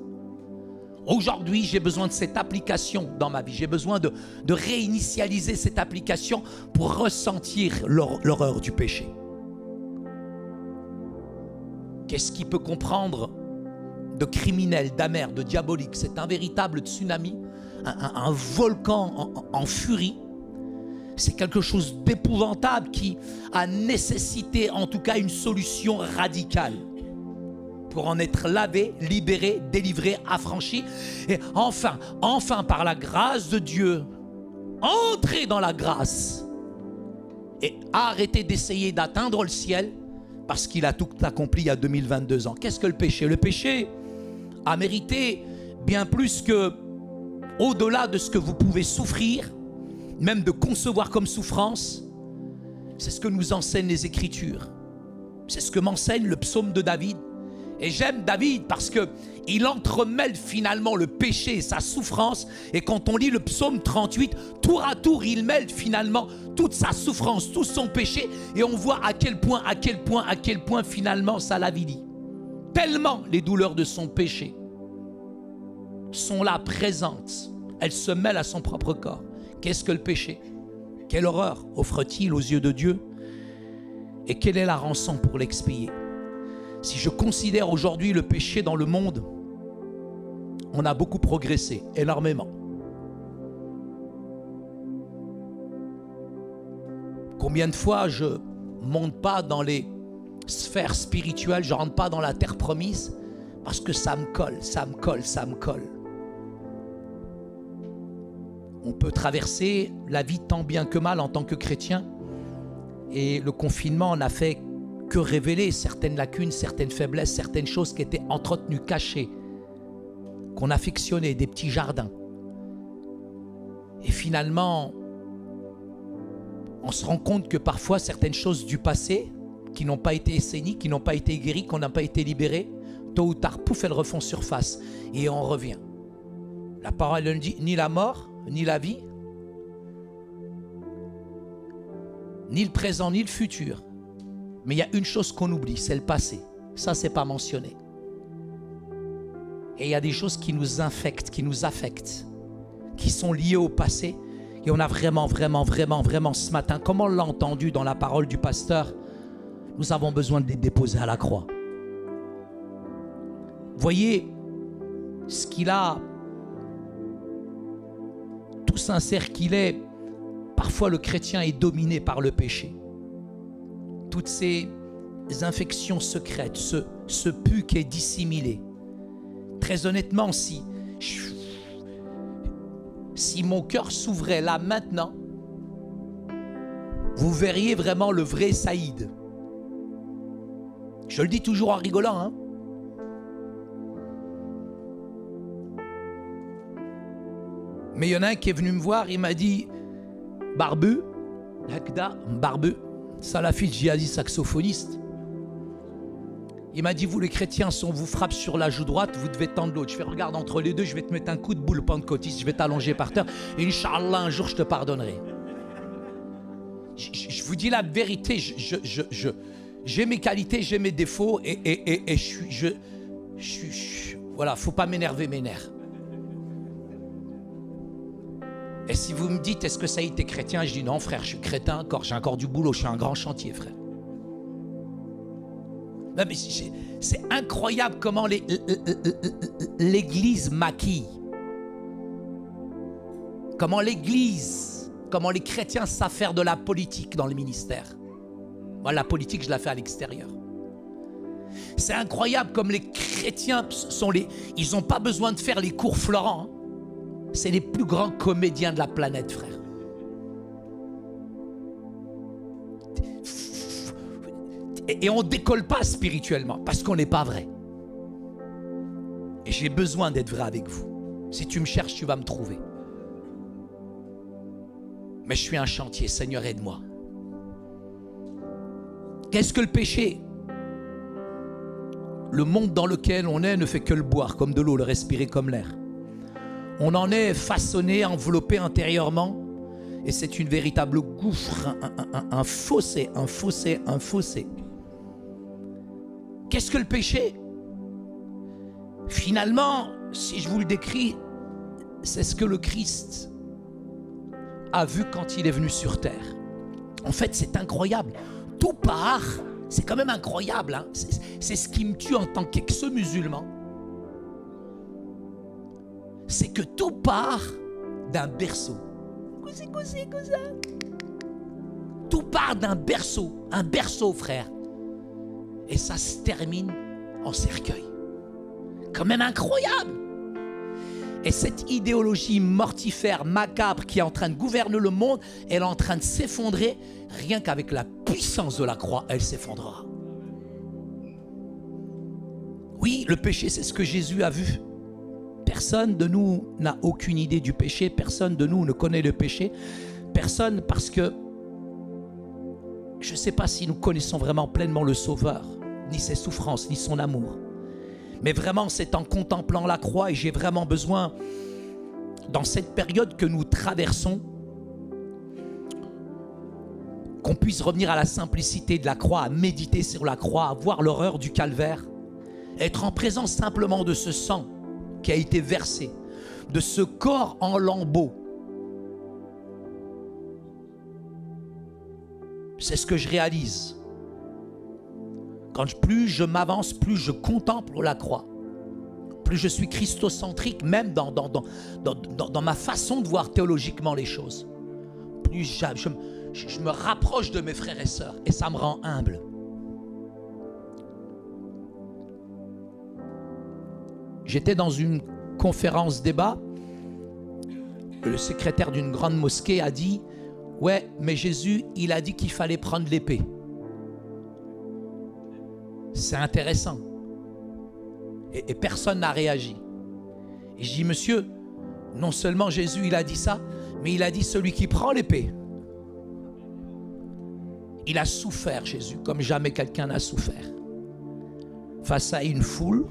aujourd'hui j'ai besoin de cette application dans ma vie. J'ai besoin de réinitialiser cette application pour ressentir l'horreur du péché. Qu'est-ce qui peut comprendre de criminel, d'amer, de diabolique? C'est un véritable tsunami, un volcan en furie. C'est quelque chose d'épouvantable qui a nécessité en tout cas une solution radicale pour en être lavé, libéré, délivré, affranchi. Et enfin par la grâce de Dieu, entrer dans la grâce et arrêter d'essayer d'atteindre le ciel parce qu'il a tout accompli il y a 2022 ans. Qu'est-ce que le péché? Le péché a mérité bien plus que, au-delà de ce que vous pouvez souffrir, même de concevoir comme souffrance. C'est ce que nous enseignent les Écritures. C'est ce que m'enseigne le psaume de David. Et j'aime David parce qu'il entremêle finalement le péché et sa souffrance. Et quand on lit le psaume 38, tour à tour, il mêle finalement toute sa souffrance, tout son péché. Et on voit à quel point finalement ça l'avilit. Tellement les douleurs de son péché sont là, présentes. Elles se mêlent à son propre corps. Qu'est-ce que le péché? Quelle horreur offre-t-il aux yeux de Dieu? Et quelle est la rançon pour l'expier? Si je considère aujourd'hui le péché dans le monde, on a beaucoup progressé, énormément. Combien de fois je ne monte pas dans les sphères spirituelles, je ne rentre pas dans la terre promise, parce que ça me colle, ça me colle, ça me colle. On peut traverser la vie tant bien que mal en tant que chrétien, et le confinement n'a fait que révéler certaines lacunes, certaines faiblesses, certaines choses qui étaient entretenues, cachées, qu'on affectionnait, des petits jardins. Et finalement, on se rend compte que parfois certaines choses du passé, qui n'ont pas été assainies, qui n'ont pas été guéries, qu'on n'a pas été libérées, tôt ou tard, pouf, elles refont surface et on revient. La parole ne dit ni la mort, ni la vie, ni le présent, ni le futur. Mais il y a une chose qu'on oublie, c'est le passé. Ça, c'est pas mentionné. Et il y a des choses qui nous infectent, qui nous affectent, qui sont liées au passé. Et on a vraiment ce matin, comme on l'a entendu dans la parole du pasteur, nous avons besoin de les déposer à la croix. Voyez ce qu'il a, tout sincère qu'il est, parfois le chrétien est dominé par le péché. Toutes ces infections secrètes, ce pu qui est dissimulé. Très honnêtement, si mon cœur s'ouvrait là maintenant, vous verriez vraiment le vrai Saïd. Je le dis toujours en rigolant, hein. Mais il y en a un qui est venu me voir, il m'a dit, Barbu, Barbu, salafiste, djihadiste, saxophoniste. Il m'a dit, vous les chrétiens, si on vous frappe sur la joue droite, vous devez tendre l'autre. Je fais, regarde, entre les deux, je vais te mettre un coup de boule pentecôtiste, je vais t'allonger par terre, et Inch'Allah, un jour, je te pardonnerai. Je vous dis la vérité, j'ai mes qualités, j'ai mes défauts, et voilà, faut pas m'énerver mes nerfs. Et si vous me dites, est-ce que ça y est, t'es chrétien? Je dis non, frère, je suis chrétien encore, j'ai encore du boulot, je suis un grand chantier, frère. Non, mais c'est incroyable comment l'Église maquille. Comment l'Église, comment les chrétiens savent faire de la politique dans le ministère. Moi, la politique, je la fais à l'extérieur. C'est incroyable comme les chrétiens ils n'ont pas besoin de faire les cours Florent. Hein. C'est les plus grands comédiens de la planète, frère. Et on ne décolle pas spirituellement parce qu'on n'est pas vrai. Et j'ai besoin d'être vrai avec vous. Si tu me cherches, tu vas me trouver. Mais je suis un chantier, Seigneur, aide-moi. Qu'est-ce que le péché? Le monde dans lequel on est ne fait que le boire comme de l'eau, le respirer comme l'air. On en est façonné, enveloppé intérieurement, et c'est une véritable gouffre, un fossé, un fossé, un fossé. Qu'est-ce que le péché? Finalement, si je vous le décris, c'est ce que le Christ a vu quand il est venu sur terre. En fait, c'est incroyable. Tout part, c'est quand même incroyable, hein? C'est ce qui me tue en tant qu'ex-musulman. C'est que tout part d'un berceau. Tout part d'un berceau, un berceau, frère. Et ça se termine en cercueil. Quand même incroyable. Et cette idéologie mortifère, macabre, qui est en train de gouverner le monde, elle est en train de s'effondrer. Rien qu'avec la puissance de la croix, elle s'effondrera. Oui, le péché, c'est ce que Jésus a vu. Personne de nous n'a aucune idée du péché. Personne de nous ne connaît le péché. Personne, parce que je ne sais pas si nous connaissons vraiment pleinement le Sauveur, ni ses souffrances, ni son amour. Mais vraiment, c'est en contemplant la croix, et j'ai vraiment besoin, dans cette période que nous traversons, qu'on puisse revenir à la simplicité de la croix, à méditer sur la croix, à voir l'horreur du calvaire, être en présence simplement de ce sang qui a été versé, de ce corps en lambeaux. C'est ce que je réalise. Plus je m'avance, plus je contemple la croix, plus je suis christocentrique, même dans ma façon de voir théologiquement les choses. Plus je me rapproche de mes frères et sœurs, et ça me rend humble. J'étais dans une conférence débat. Le secrétaire d'une grande mosquée a dit: ouais, mais Jésus, il a dit qu'il fallait prendre l'épée. C'est intéressant. Et personne n'a réagi. Et je dis: monsieur, non seulement Jésus, il a dit ça, mais il a dit celui qui prend l'épée. Il a souffert, Jésus, comme jamais quelqu'un n'a souffert. Face à une foule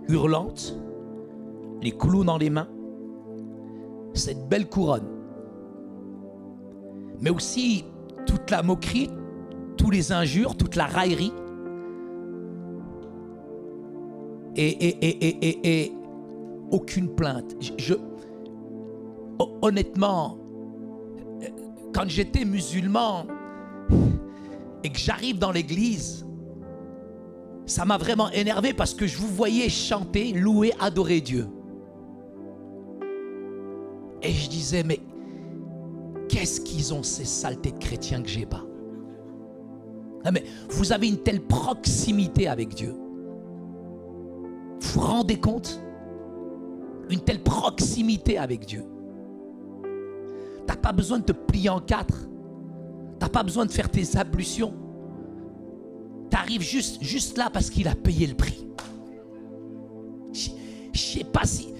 hurlante, les clous dans les mains, cette belle couronne. Mais aussi toute la moquerie, tous les injures, toute la raillerie. Et aucune plainte. Honnêtement, quand j'étais musulman et que j'arrive dans l'église, ça m'a vraiment énervé parce que je vous voyais chanter, louer, adorer Dieu. Et je disais: mais qu'est-ce qu'ils ont ces saletés de chrétiens que j'ai pas? Non, mais vous avez une telle proximité avec Dieu. Vous vous rendez compte? Une telle proximité avec Dieu. Tu n'as pas besoin de te plier en quatre. Tu n'as pas besoin de faire tes ablutions. Tu arrives juste là parce qu'il a payé le prix. Je ne sais pas si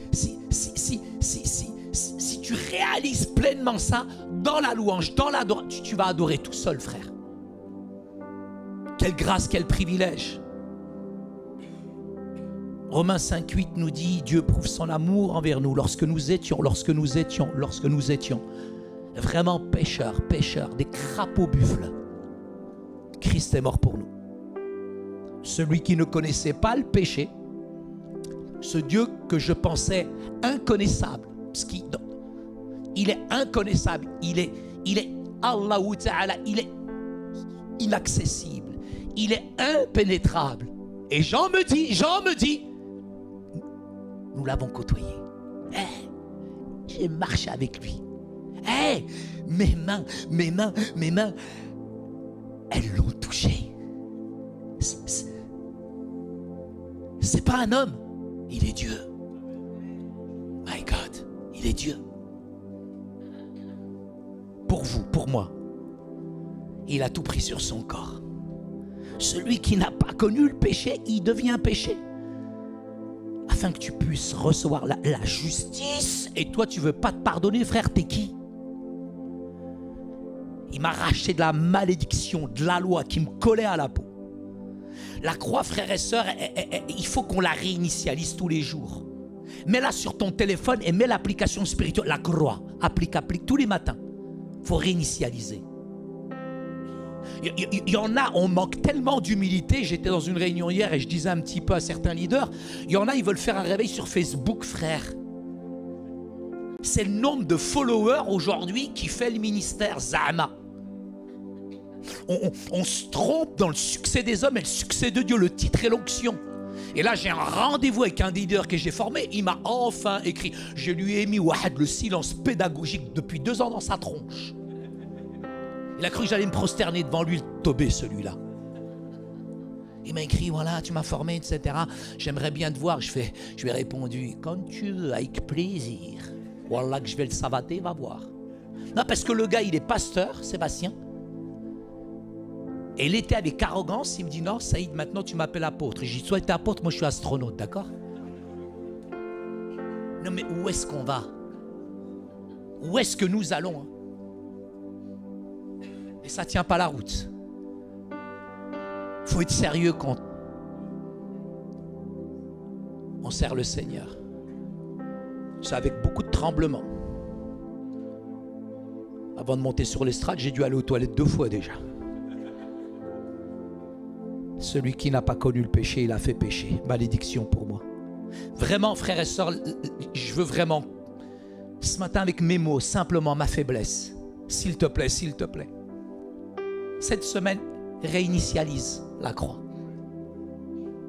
tu réalises pleinement ça dans la louange, dans l'adoration. Tu vas adorer tout seul, frère. Quelle grâce, quel privilège. Romains 5,8 nous dit: Dieu prouve son amour envers nous lorsque nous étions vraiment pécheurs, des crapauds buffles. Christ est mort pour nous. Celui qui ne connaissait pas le péché, ce Dieu que je pensais inconnaissable, parce qu'il est inconnaissable, il est Allahu Ta'ala, il est inaccessible, il est impénétrable. Et Jean me dit, nous l'avons côtoyé. J'ai marché avec lui. Mes mains, elles l'ont touché. C'est pas un homme, il est Dieu. My God, il est Dieu. Pour vous, pour moi, il a tout pris sur son corps. Celui qui n'a pas connu le péché, il devient péché. Afin que tu puisses recevoir la justice. Et toi, tu veux pas te pardonner, frère, t'es qui? Il m'a racheté de la malédiction, de la loi qui me collait à la peau. La croix, frères et sœurs, il faut qu'on la réinitialise tous les jours. Mets-la sur ton téléphone et mets l'application spirituelle, la croix. Applique tous les matins. Il faut réinitialiser. Il y en a, on manque tellement d'humilité. J'étais dans une réunion hier et je disais un petit peu à certains leaders, il y en a, ils veulent faire un réveil sur Facebook, frère. C'est le nombre de followers aujourd'hui qui fait le ministère Zahama. On se trompe dans le succès des hommes et le succès de Dieu, le titre et l'onction. Et là, j'ai un rendez-vous avec un leader que j'ai formé. Il m'a enfin écrit. Je lui ai mis Wahad, le silence pédagogique depuis 2 ans dans sa tronche. Il a cru que j'allais me prosterner devant lui, le tobé celui-là. Il m'a écrit, voilà, tu m'as formé, etc. J'aimerais bien te voir. Je lui ai répondu, quand tu veux, avec plaisir. Voilà que je vais le savater, va voir. Non, parce que le gars, il est pasteur, Sébastien. Et il était avec arrogance, il me dit, non, Saïd, maintenant tu m'appelles apôtre. Et j'ai dit, soit tu es apôtre, moi je suis astronaute, d'accord? Non, mais où est-ce qu'on va? Où est-ce que nous allons, hein? Et ça ne tient pas la route. Il faut être sérieux quand on sert le Seigneur. C'est avec beaucoup de tremblements. Avant de monter sur l'estrade, j'ai dû aller aux toilettes 2 fois déjà. Celui qui n'a pas connu le péché, il a fait pécher. Malédiction pour moi. Vraiment, frères et sœurs, je veux vraiment, ce matin avec mes mots, simplement ma faiblesse. S'il te plaît, s'il te plaît. Cette semaine, réinitialise la croix.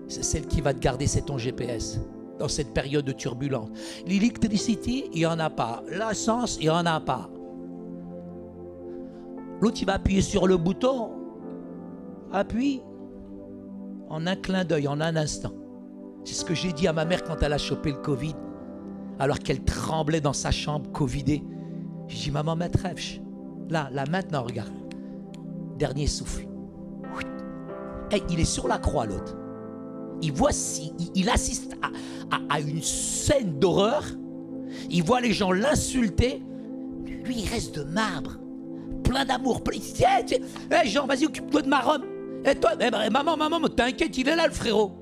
C'est celle qui va te garder, c'est ton GPS. Dans cette période de turbulence. L'électricité, il n'y en a pas. L'essence, il n'y en a pas. L'autre, il va appuyer sur le bouton. Appuie. En un clin d'œil, en un instant. C'est ce que j'ai dit à ma mère quand elle a chopé le Covid. Alors qu'elle tremblait dans sa chambre, Covidée. J'ai dit, maman, mets trèfche. Là, maintenant, regarde. Dernier souffle. Hey, il est sur la croix, l'autre. Il voit il assiste à une scène d'horreur. Il voit les gens l'insulter. Lui, il reste de marbre. Plein d'amour. Tiens, hey, Jean, vas-y, occupe-toi de ma robe. Et toi, maman, t'inquiète, il est là, le frérot.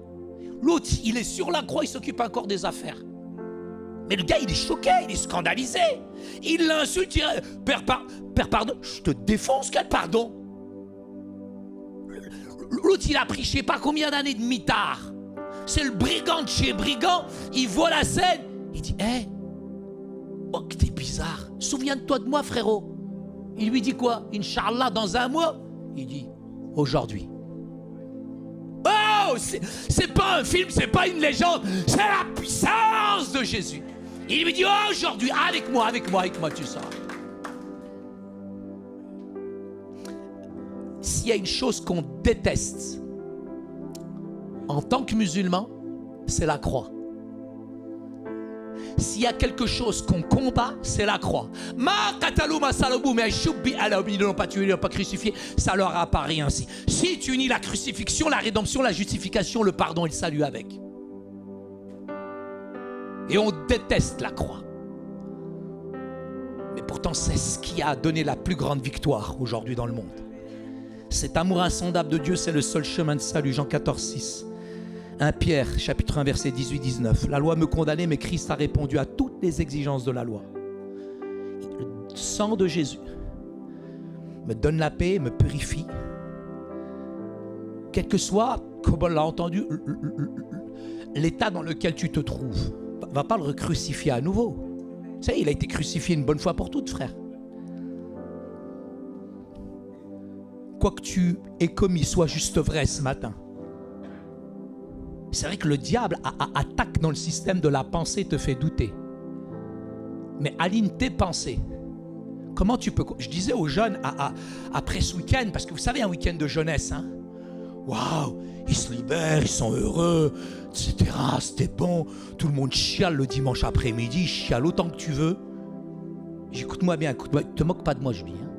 L'autre, il est sur la croix, il s'occupe encore des affaires. Mais le gars, il est choqué, il est scandalisé. Il l'insulte, il dit, Père, pardon. Je te défonce, quel pardon? L'autre, il a pris je sais pas combien d'années de mitard. C'est le brigand de chez brigand. Il voit la scène. Il dit, hé, oh, que t'es bizarre. Souviens-toi de moi, frérot. Il lui dit quoi? Inch'Allah, dans 1 mois. Il dit, aujourd'hui. Oh, c'est pas un film, c'est pas une légende. C'est la puissance de Jésus. Il lui dit, oh, aujourd'hui, avec moi, tu sors. S'il y a une chose qu'on déteste en tant que musulman, c'est la croix. S'il y a quelque chose qu'on combat, c'est la croix. Ils n'ont pas tué, ils n'ont pas crucifié, ça leur apparaît ainsi. Si tu unis la crucifixion, la rédemption, la justification, le pardon et le salut avec. Et on déteste la croix. Mais pourtant, c'est ce qui a donné la plus grande victoire aujourd'hui dans le monde. Cet amour insondable de Dieu, c'est le seul chemin de salut. Jean 14, 6. 1 Pierre, chapitre 1, verset 18-19. La loi me condamnait, mais Christ a répondu à toutes les exigences de la loi. Le sang de Jésus me donne la paix, me purifie. Quel que soit, comme on l'a entendu, l'état dans lequel tu te trouves. Va pas le recrucifier à nouveau. Vous savez, il a été crucifié une bonne fois pour toutes, frère. Quoi que tu aies commis soit juste vrai ce matin. C'est vrai que le diable attaque dans le système de la pensée, te fait douter. Mais aligne tes pensées. Comment tu peux... Je disais aux jeunes après ce week-end, parce que vous savez, un week-end de jeunesse, hein, waouh, ils se libèrent, ils sont heureux, etc. C'était bon. Tout le monde chiale le dimanche après-midi, chiale autant que tu veux. Écoute-moi bien, écoute-moi, te moque pas de moi, je dis. Hein.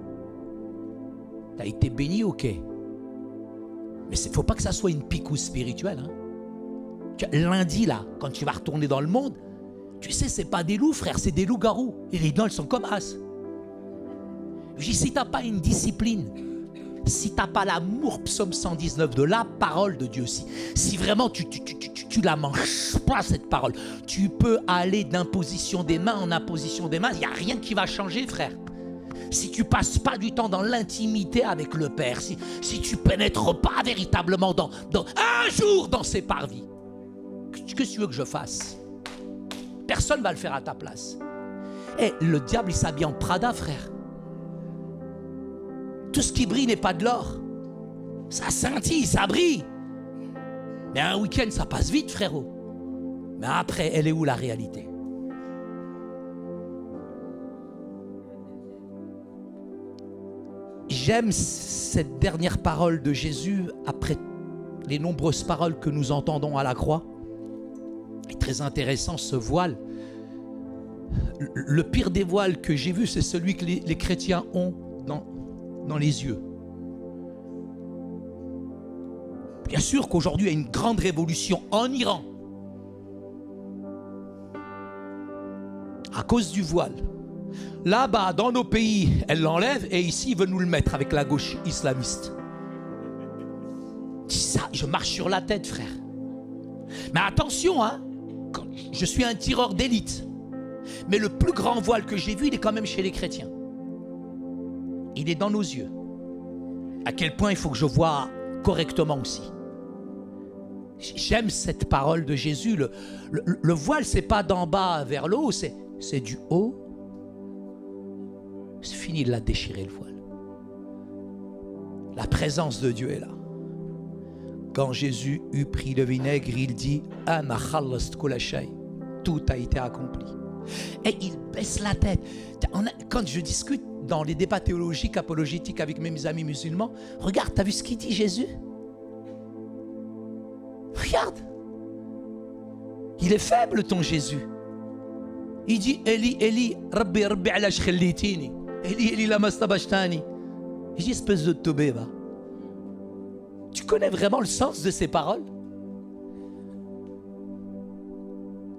T'as été béni, ok. Mais il ne faut pas que ça soit une picouse spirituelle. Hein. Lundi, là, quand tu vas retourner dans le monde, tu sais, c'est pas des loups, frère, c'est des loups-garous. Et les idoles sont comme as. Je dis, si tu n'as pas une discipline, si tu n'as pas l'amour, psaume 119, de la parole de Dieu, si vraiment tu la manges pas, cette parole, tu peux aller d'imposition des mains en imposition des mains, il n'y a rien qui va changer, frère. Si tu passes pas du temps dans l'intimité avec le Père, si tu pénètres pas véritablement dans un jour dans ses parvis, qu'est-ce que tu veux que je fasse? Personne ne va le faire à ta place. Et le diable, il s'habille en Prada, frère. Tout ce qui brille n'est pas de l'or. Ça scintille, ça brille. Mais un week-end, ça passe vite, frérot. Mais après, elle est où la réalité? J'aime cette dernière parole de Jésus après les nombreuses paroles que nous entendons à la croix. C'est très intéressant, ce voile. Le pire des voiles que j'ai vu, c'est celui que les chrétiens ont dans les yeux. Bien sûr qu'aujourd'hui, il y a une grande révolution en Iran à cause du voile. Là-bas, dans nos pays, elle l'enlève et ici, ils veulent nous le mettre avec la gauche islamiste. Ça, je marche sur la tête, frère. Mais attention, hein, je suis un tireur d'élite. Mais le plus grand voile que j'ai vu, il est quand même chez les chrétiens. Il est dans nos yeux. À quel point il faut que je vois correctement aussi. J'aime cette parole de Jésus. Le voile, c'est pas d'en bas vers le haut, c'est du haut. C'est fini de la déchirer, le voile. La présence de Dieu est là. Quand Jésus eut pris le vinaigre, il dit « Ana khallast kulla shay » tout a été accompli. Et il baisse la tête. Quand je discute dans les débats théologiques, apologétiques avec mes amis musulmans, regarde, t'as vu ce qu'il dit Jésus? Regarde. Il est faible ton Jésus. Il dit Eli, Eli, Rabbi, Rabbi, alash khallitini. Eli, Eli, lama sabachthani. Il dit espèce de toubé, va. Tu connais vraiment le sens de ces paroles?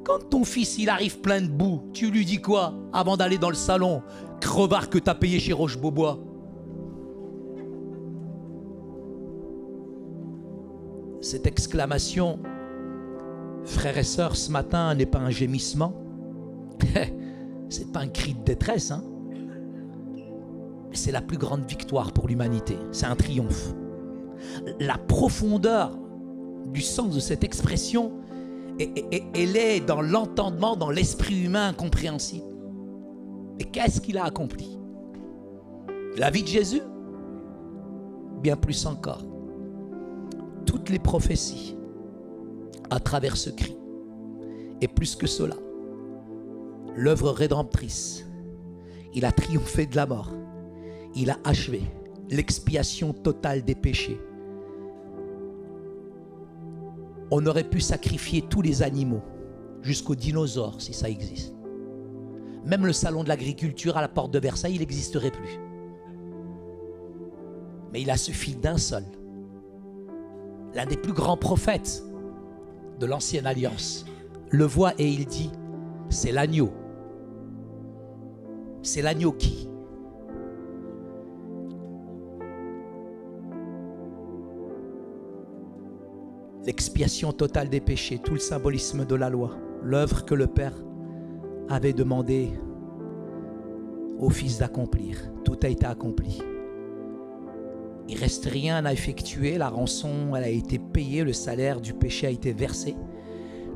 Quand ton fils il arrive plein de boue, tu lui dis quoi avant d'aller dans le salon? Crevard que t'as payé chez Roche-Beaubois. Cette exclamation, frères et sœurs, ce matin n'est pas un gémissement. C'est pas un cri de détresse, hein. C'est la plus grande victoire pour l'humanité. C'est un triomphe. La profondeur du sens de cette expression, elle est dans l'entendement, dans l'esprit humain incompréhensible. Mais qu'est-ce qu'il a accompli? La vie de Jésus? Bien plus encore. Toutes les prophéties à travers ce cri. Et plus que cela, l'œuvre rédemptrice. Il a triomphé de la mort. Il a achevé l'expiation totale des péchés. On aurait pu sacrifier tous les animaux, jusqu'aux dinosaures, si ça existe. Même le salon de l'agriculture à la porte de Versailles, il n'existerait plus. Mais il a suffi d'un seul. L'un des plus grands prophètes de l'ancienne alliance le voit et il dit, c'est l'agneau. C'est l'agneau qui? L'expiation totale des péchés, tout le symbolisme de la loi, l'œuvre que le Père avait demandé au Fils d'accomplir. Tout a été accompli. Il ne reste rien à effectuer, la rançon elle a été payée, le salaire du péché a été versé.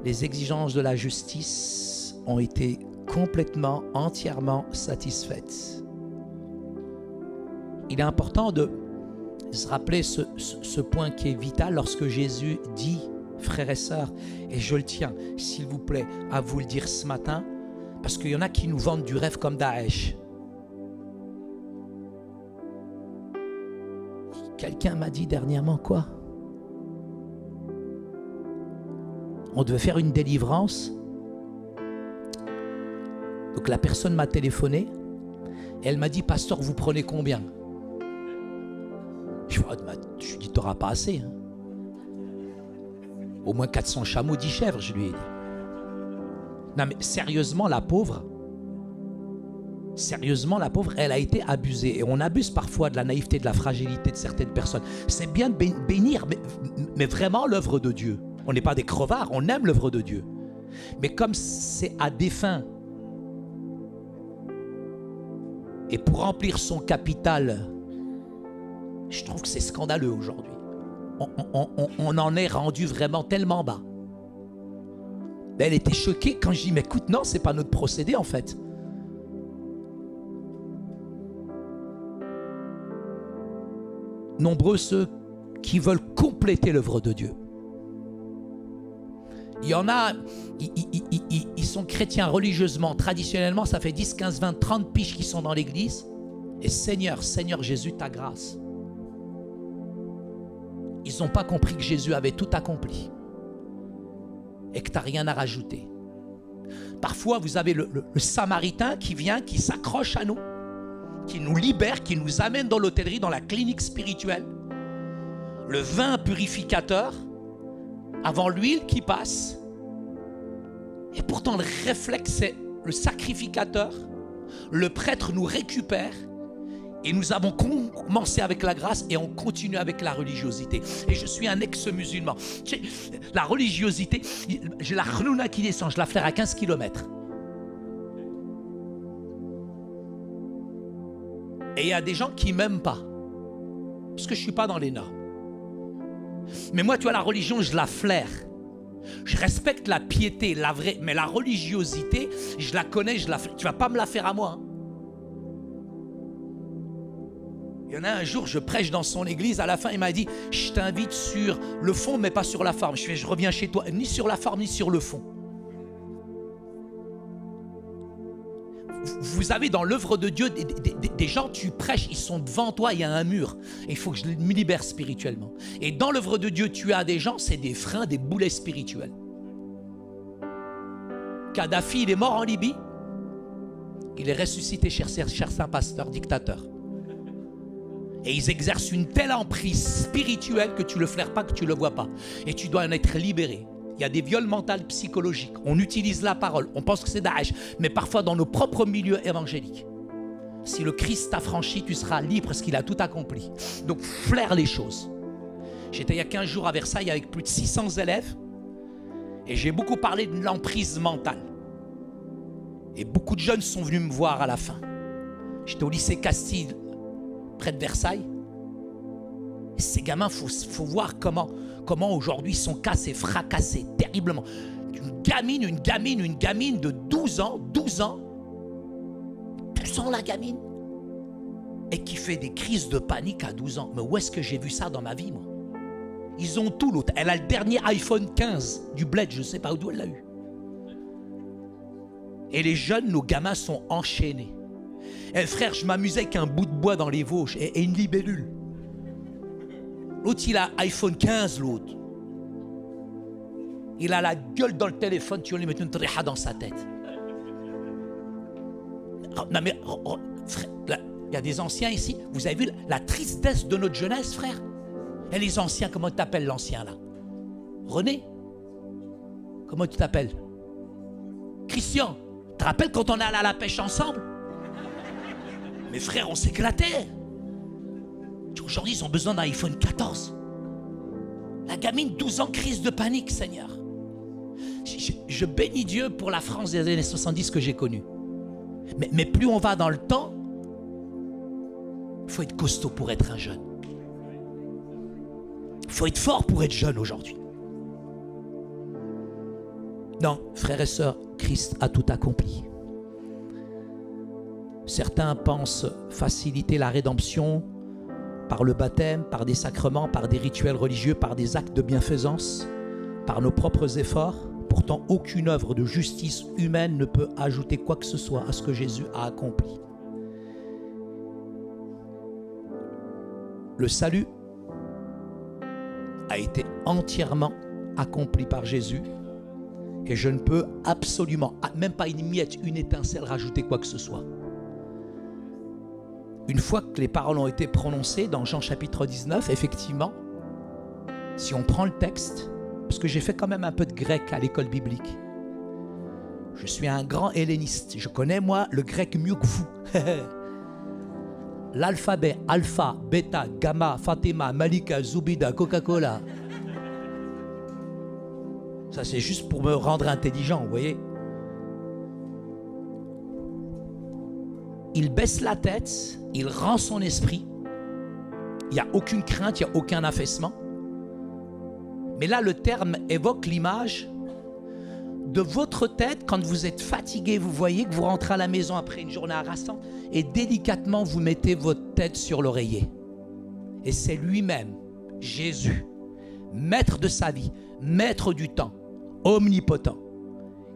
Les exigences de la justice ont été complètement, entièrement satisfaites. Il est important de se rappeler ce point qui est vital lorsque Jésus dit, frères et sœurs, et je le tiens, s'il vous plaît, à vous le dire ce matin, parce qu'il y en a qui nous vendent du rêve comme Daesh. Quelqu'un m'a dit dernièrement quoi? On devait faire une délivrance. Donc la personne m'a téléphoné et elle m'a dit, pasteur, vous prenez combien? Je lui ai dit, t'auras pas assez. Hein. Au moins 400 chameaux, 10 chèvres, je lui ai dit. Non mais sérieusement, la pauvre, Sérieusement, la pauvre, elle a été abusée. Et on abuse parfois de la naïveté, de la fragilité de certaines personnes. C'est bien de bénir, mais vraiment l'œuvre de Dieu. On n'est pas des crevards, on aime l'œuvre de Dieu. Mais comme c'est à des fins et pour remplir son capital, je trouve que c'est scandaleux aujourd'hui. On en est rendu vraiment tellement bas. Elle était choquée quand je dis, mais écoute, non, c'est pas notre procédé en fait. Nombreux ceux qui veulent compléter l'œuvre de Dieu. Il y en a, ils sont chrétiens religieusement, traditionnellement, ça fait 10, 15, 20, 30 piges qui sont dans l'église. Et Seigneur, Seigneur Jésus, ta grâce. Ils n'ont pas compris que Jésus avait tout accompli et que tu n'as rien à rajouter. Parfois, vous avez le Samaritain qui vient, qui s'accroche à nous, qui nous libère, qui nous amène dans l'hôtellerie, dans la clinique spirituelle. Le vin purificateur, avant l'huile qui passe. Et pourtant, le réflexe, c'est le sacrificateur. Le prêtre nous récupère. Et nous avons commencé avec la grâce et on continue avec la religiosité. Et je suis un ex-musulman. La religiosité, j'ai la khnouna qui descend, je la flaire à 15 km. Et il y a des gens qui ne m'aiment pas. Parce que je ne suis pas dans les normes. Mais moi, tu vois, la religion, je la flaire. Je respecte la piété, la vraie. Mais la religiosité, je la connais, je la flaire. Tu ne vas pas me la faire à moi. Hein. Il y en a un jour, je prêche dans son église, à la fin il m'a dit, je t'invite sur le fond mais pas sur la forme. Je reviens chez toi, ni sur la forme ni sur le fond. Vous avez dans l'œuvre de Dieu des gens, tu prêches, ils sont devant toi, il y a un mur. Et il faut que je me libère spirituellement. Et dans l'œuvre de Dieu, tu as des gens, c'est des freins, des boulets spirituels. Kadhafi, il est mort en Libye. Il est ressuscité, cher saint pasteur, dictateur. Et ils exercent une telle emprise spirituelle que tu ne le flaires pas, que tu ne le vois pas. Et tu dois en être libéré. Il y a des viols mentaux psychologiques. On utilise la parole. On pense que c'est Daesh. Mais parfois dans nos propres milieux évangéliques. Si le Christ t'a franchi, tu seras libre parce qu'il a tout accompli. Donc flaire les choses. J'étais il y a 15 jours à Versailles avec plus de 600 élèves. Et j'ai beaucoup parlé de l'emprise mentale. Et beaucoup de jeunes sont venus me voir à la fin. J'étais au lycée Castille, près de Versailles. Et ces gamins, faut voir comment aujourd'hui son cas s'est fracassé terriblement. Une gamine de 12 ans, la gamine, et qui fait des crises de panique à 12 ans. Mais où est-ce que j'ai vu ça dans ma vie, moi? Ils ont tout, l'autre. Elle a le dernier iPhone 15 du bled, je ne sais pas d'où elle l'a eu. Et les jeunes, nos gamins sont enchaînés. Eh frère, je m'amusais avec un bout de bois dans les Vosges et une libellule. L'autre, il a iPhone 15, l'autre. Il a la gueule dans le téléphone, tu vas lui mettre une triha dans sa tête. Non mais, frère, il y a des anciens ici. Vous avez vu la tristesse de notre jeunesse, frère? Et les anciens, comment tu t'appelles l'ancien là? René? Comment tu t'appelles? Christian? Tu te rappelles quand on allait à la pêche ensemble? Mais frère, on s'éclatait. Aujourd'hui, ils ont besoin d'un iPhone 14. La gamine, 12 ans, crise de panique, Seigneur. Je bénis Dieu pour la France des années 70 que j'ai connue. Mais plus on va dans le temps, il faut être costaud pour être un jeune. Il faut être fort pour être jeune aujourd'hui. Non, frères et sœurs, Christ a tout accompli. Certains pensent faciliter la rédemption par le baptême, par des sacrements, par des rituels religieux, par des actes de bienfaisance, par nos propres efforts. Pourtant, aucune œuvre de justice humaine ne peut ajouter quoi que ce soit à ce que Jésus a accompli. Le salut a été entièrement accompli par Jésus et je ne peux absolument, même pas une miette, une étincelle, rajouter quoi que ce soit. Une fois que les paroles ont été prononcées dans Jean chapitre 19, effectivement, si on prend le texte, parce que j'ai fait quand même un peu de grec à l'école biblique, Je suis un grand helléniste. Je connais, moi, le grec mieux que vous. L'alphabet, alpha, bêta, gamma, Fatima, Malika, Zubida, Coca-Cola. Ça, c'est juste pour me rendre intelligent, vous voyez. Il baisse la tête, il rend son esprit. Il n'y a aucune crainte, il n'y a aucun affaissement. Mais là, le terme évoque l'image de votre tête quand vous êtes fatigué. Vous voyez que vous rentrez à la maison après une journée harassante et délicatement, vous mettez votre tête sur l'oreiller. Et c'est lui-même, Jésus, maître de sa vie, maître du temps, omnipotent,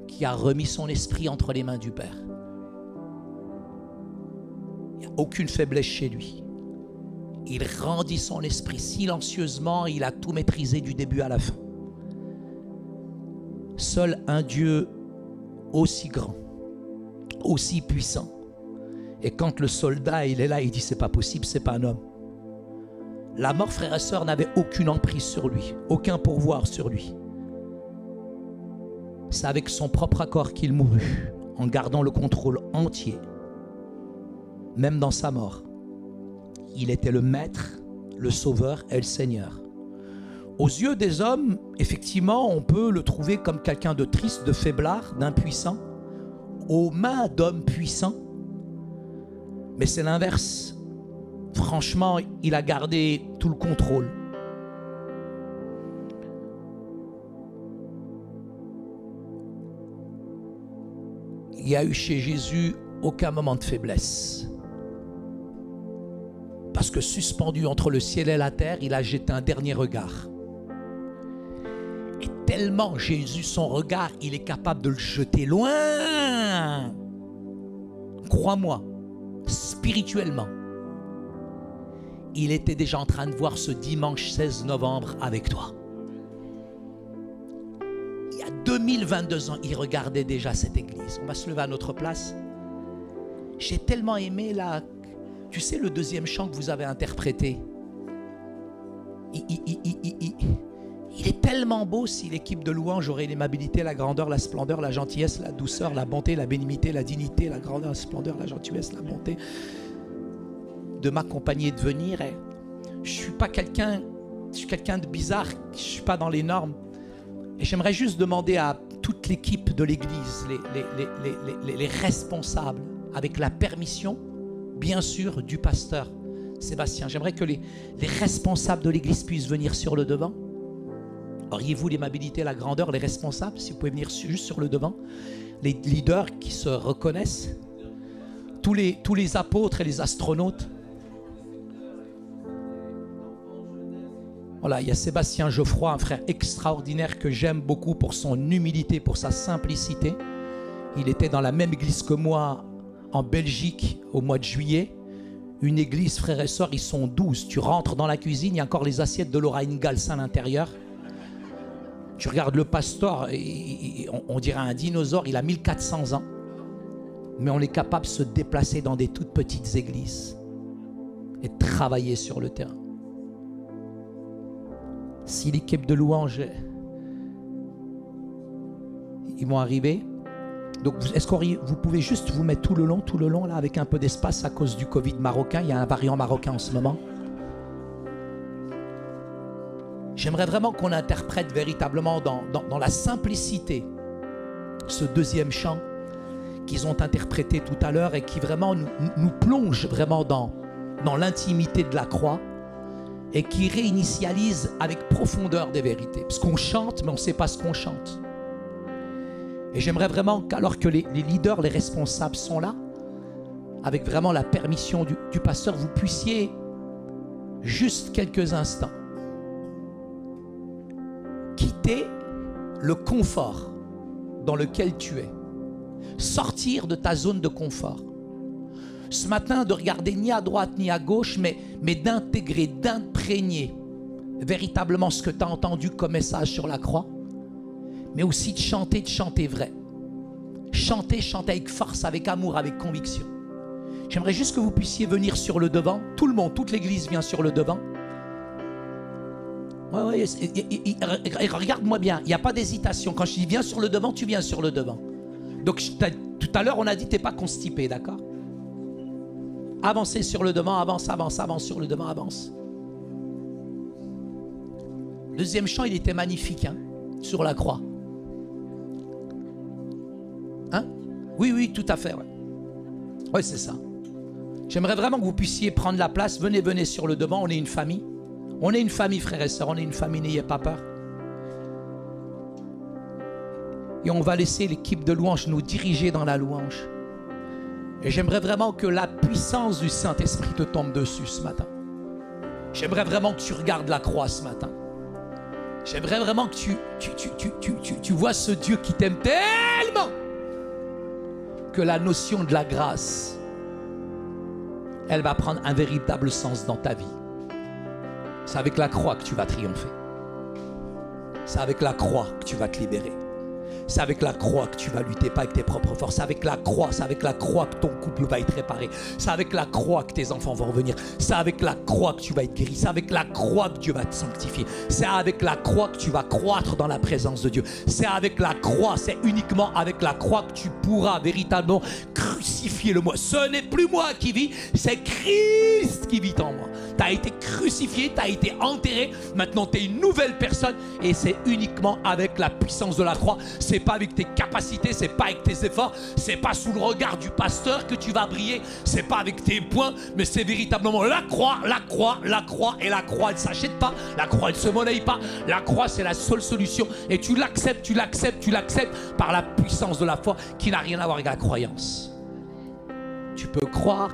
qui a remis son esprit entre les mains du Père. Il n'y a aucune faiblesse chez lui. Il rendit son esprit silencieusement, il a tout maîtrisé du début à la fin. Seul un Dieu aussi grand, aussi puissant. Et quand le soldat il est là, il dit c'est pas possible, c'est pas un homme. La mort, frères et sœurs, n'avait aucune emprise sur lui, aucun pourvoir sur lui. C'est avec son propre accord qu'il mourut, en gardant le contrôle entier, même dans sa mort. Il était le maître, le sauveur et le Seigneur. Aux yeux des hommes, effectivement, on peut le trouver comme quelqu'un de triste, de faiblard, d'impuissant. Aux mains d'hommes puissants. Mais c'est l'inverse. Franchement, il a gardé tout le contrôle. Il n'y a eu chez Jésus aucun moment de faiblesse. Parce que suspendu entre le ciel et la terre, il a jeté un dernier regard. Et tellement Jésus, son regard, il est capable de le jeter loin. Crois-moi, spirituellement, il était déjà en train de voir ce dimanche 16 novembre avec toi. Il y a 2022 ans, il regardait déjà cette église. On va se lever à notre place. J'ai tellement aimé là. Tu sais le deuxième chant que vous avez interprété, il est tellement beau si l'équipe de louange aurait l'aimabilité, la grandeur, la splendeur, la gentillesse, la douceur, la bonté, la bénignité, la dignité, la grandeur, la splendeur, la gentillesse, la bonté de m'accompagner, de venir. Et je suis quelqu'un de bizarre, je ne suis pas dans les normes. Et j'aimerais juste demander à toute l'équipe de l'église, les responsables, avec la permission bien sûr du pasteur Sébastien. J'aimerais que les responsables de l'église puissent venir sur le devant. Auriez-vous l'aimabilité, la grandeur, les responsables, si vous pouvez venir juste sur le devant. Les leaders qui se reconnaissent. Tous les apôtres et les astronautes. Voilà, il y a Sébastien Geoffroy, un frère extraordinaire que j'aime beaucoup pour son humilité, pour sa simplicité. Il était dans la même église que moi en Belgique au mois de juillet. Une église, frères et sœurs, ils sont 12. Tu rentres dans la cuisine, il y a encore les assiettes de Laura Ingalls à l'intérieur. Tu regardes le pasteur, on dirait un dinosaure, il a 1400 ans. Mais on est capable de se déplacer dans des toutes petites églises et de travailler sur le terrain. Si l'équipe de louange, ils vont arriver. Donc, est-ce que vous pouvez juste vous mettre tout le long, là, avec un peu d'espace à cause du Covid marocain. Il y a un variant marocain en ce moment. J'aimerais vraiment qu'on interprète véritablement dans la simplicité ce deuxième chant qu'ils ont interprété tout à l'heure et qui vraiment nous plonge vraiment dans l'intimité de la croix et qui réinitialise avec profondeur des vérités. Parce qu'on chante, mais on ne sait pas ce qu'on chante. Et j'aimerais vraiment qu'alors que les leaders, les responsables sont là, avec vraiment la permission du pasteur, vous puissiez juste quelques instants quitter le confort dans lequel tu es. Sortir de ta zone de confort. Ce matin, de regarder ni à droite ni à gauche, mais d'intégrer, d'imprégner véritablement ce que tu as entendu comme message sur la croix. Mais aussi de chanter vrai. Chanter avec force, avec amour, avec conviction. J'aimerais juste que vous puissiez venir sur le devant. Tout le monde, toute l'église vient sur le devant. Ouais, regarde-moi bien, il n'y a pas d'hésitation. Quand je dis viens sur le devant, tu viens sur le devant. Donc tout à l'heure, on a dit, tu n'es pas constipé, d'accord? Avancez sur le devant, avance, avance, avance sur le devant, avance. Deuxième chant, il était magnifique, hein, sur la croix. Hein? Oui, oui, tout à fait, ouais. Oui, c'est ça. J'aimerais vraiment que vous puissiez prendre la place. Venez, venez sur le devant, on est une famille. On est une famille, frères et sœurs, on est une famille, n'ayez pas peur. Et on va laisser l'équipe de louange nous diriger dans la louange. Et j'aimerais vraiment que la puissance du Saint-Esprit te tombe dessus ce matin. J'aimerais vraiment que tu regardes la croix ce matin. J'aimerais vraiment que tu vois ce Dieu qui t'aime tellement que la notion de la grâce, elle va prendre un véritable sens dans ta vie. C'est avec la croix que tu vas triompher. C'est avec la croix que tu vas te libérer. C'est avec la croix que tu vas lutter, pas avec tes propres forces. C'est avec la croix que ton couple va être réparé. C'est avec la croix que tes enfants vont revenir. C'est avec la croix que tu vas être guéri. C'est avec la croix que Dieu va te sanctifier. C'est avec la croix que tu vas croître dans la présence de Dieu. C'est avec la croix, c'est uniquement avec la croix que tu pourras véritablement crucifier le moi. Ce n'est plus moi qui vis, c'est Christ qui vit en moi. Tu as été crucifié, tu as été enterré. Maintenant, tu es une nouvelle personne. Et c'est uniquement avec la puissance de la croix. C'est pas avec tes capacités, c'est pas avec tes efforts, c'est pas sous le regard du pasteur que tu vas briller, c'est pas avec tes poings, mais c'est véritablement la croix, la croix, la croix. Et la croix, elle ne s'achète pas, la croix, elle ne se monnaie pas. La croix, c'est la seule solution. Et tu l'acceptes, tu l'acceptes, tu l'acceptes par la puissance de la foi qui n'a rien à voir avec la croyance. Tu peux croire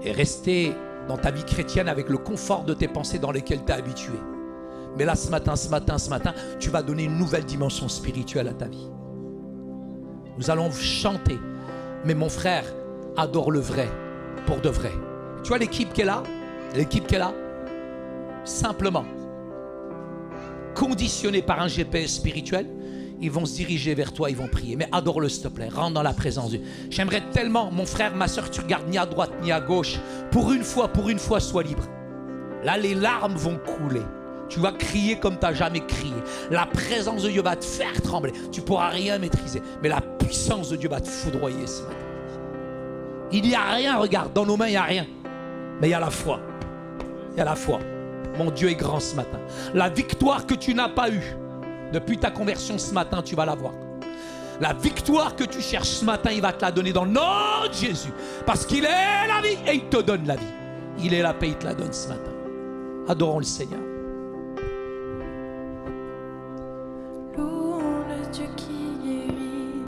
et rester dans ta vie chrétienne avec le confort de tes pensées dans lesquelles tu es habitué. Mais là, ce matin, tu vas donner une nouvelle dimension spirituelle à ta vie. Nous allons chanter. Mais mon frère adore le vrai, pour de vrai. Tu vois l'équipe qui est là? L'équipe qui est là? Simplement, conditionnée par un GPS spirituel, ils vont se diriger vers toi, ils vont prier. Mais adore-le, s'il te plaît. Rentre dans la présence de Dieu. J'aimerais tellement, mon frère, ma soeur, tu regardes ni à droite ni à gauche. Pour une fois, sois libre. Là, les larmes vont couler. Tu vas crier comme tu n'as jamais crié. La présence de Dieu va te faire trembler. Tu ne pourras rien maîtriser. Mais la puissance de Dieu va te foudroyer ce matin. Il n'y a rien, regarde, dans nos mains, il n'y a rien. Mais il y a la foi. Il y a la foi. Mon Dieu est grand ce matin. La victoire que tu n'as pas eue depuis ta conversion ce matin, tu vas l'avoir. La victoire que tu cherches ce matin, il va te la donner dans le nom de Jésus. Parce qu'il est la vie et il te donne la vie. Il est la paix, il te la donne ce matin. Adorons le Seigneur.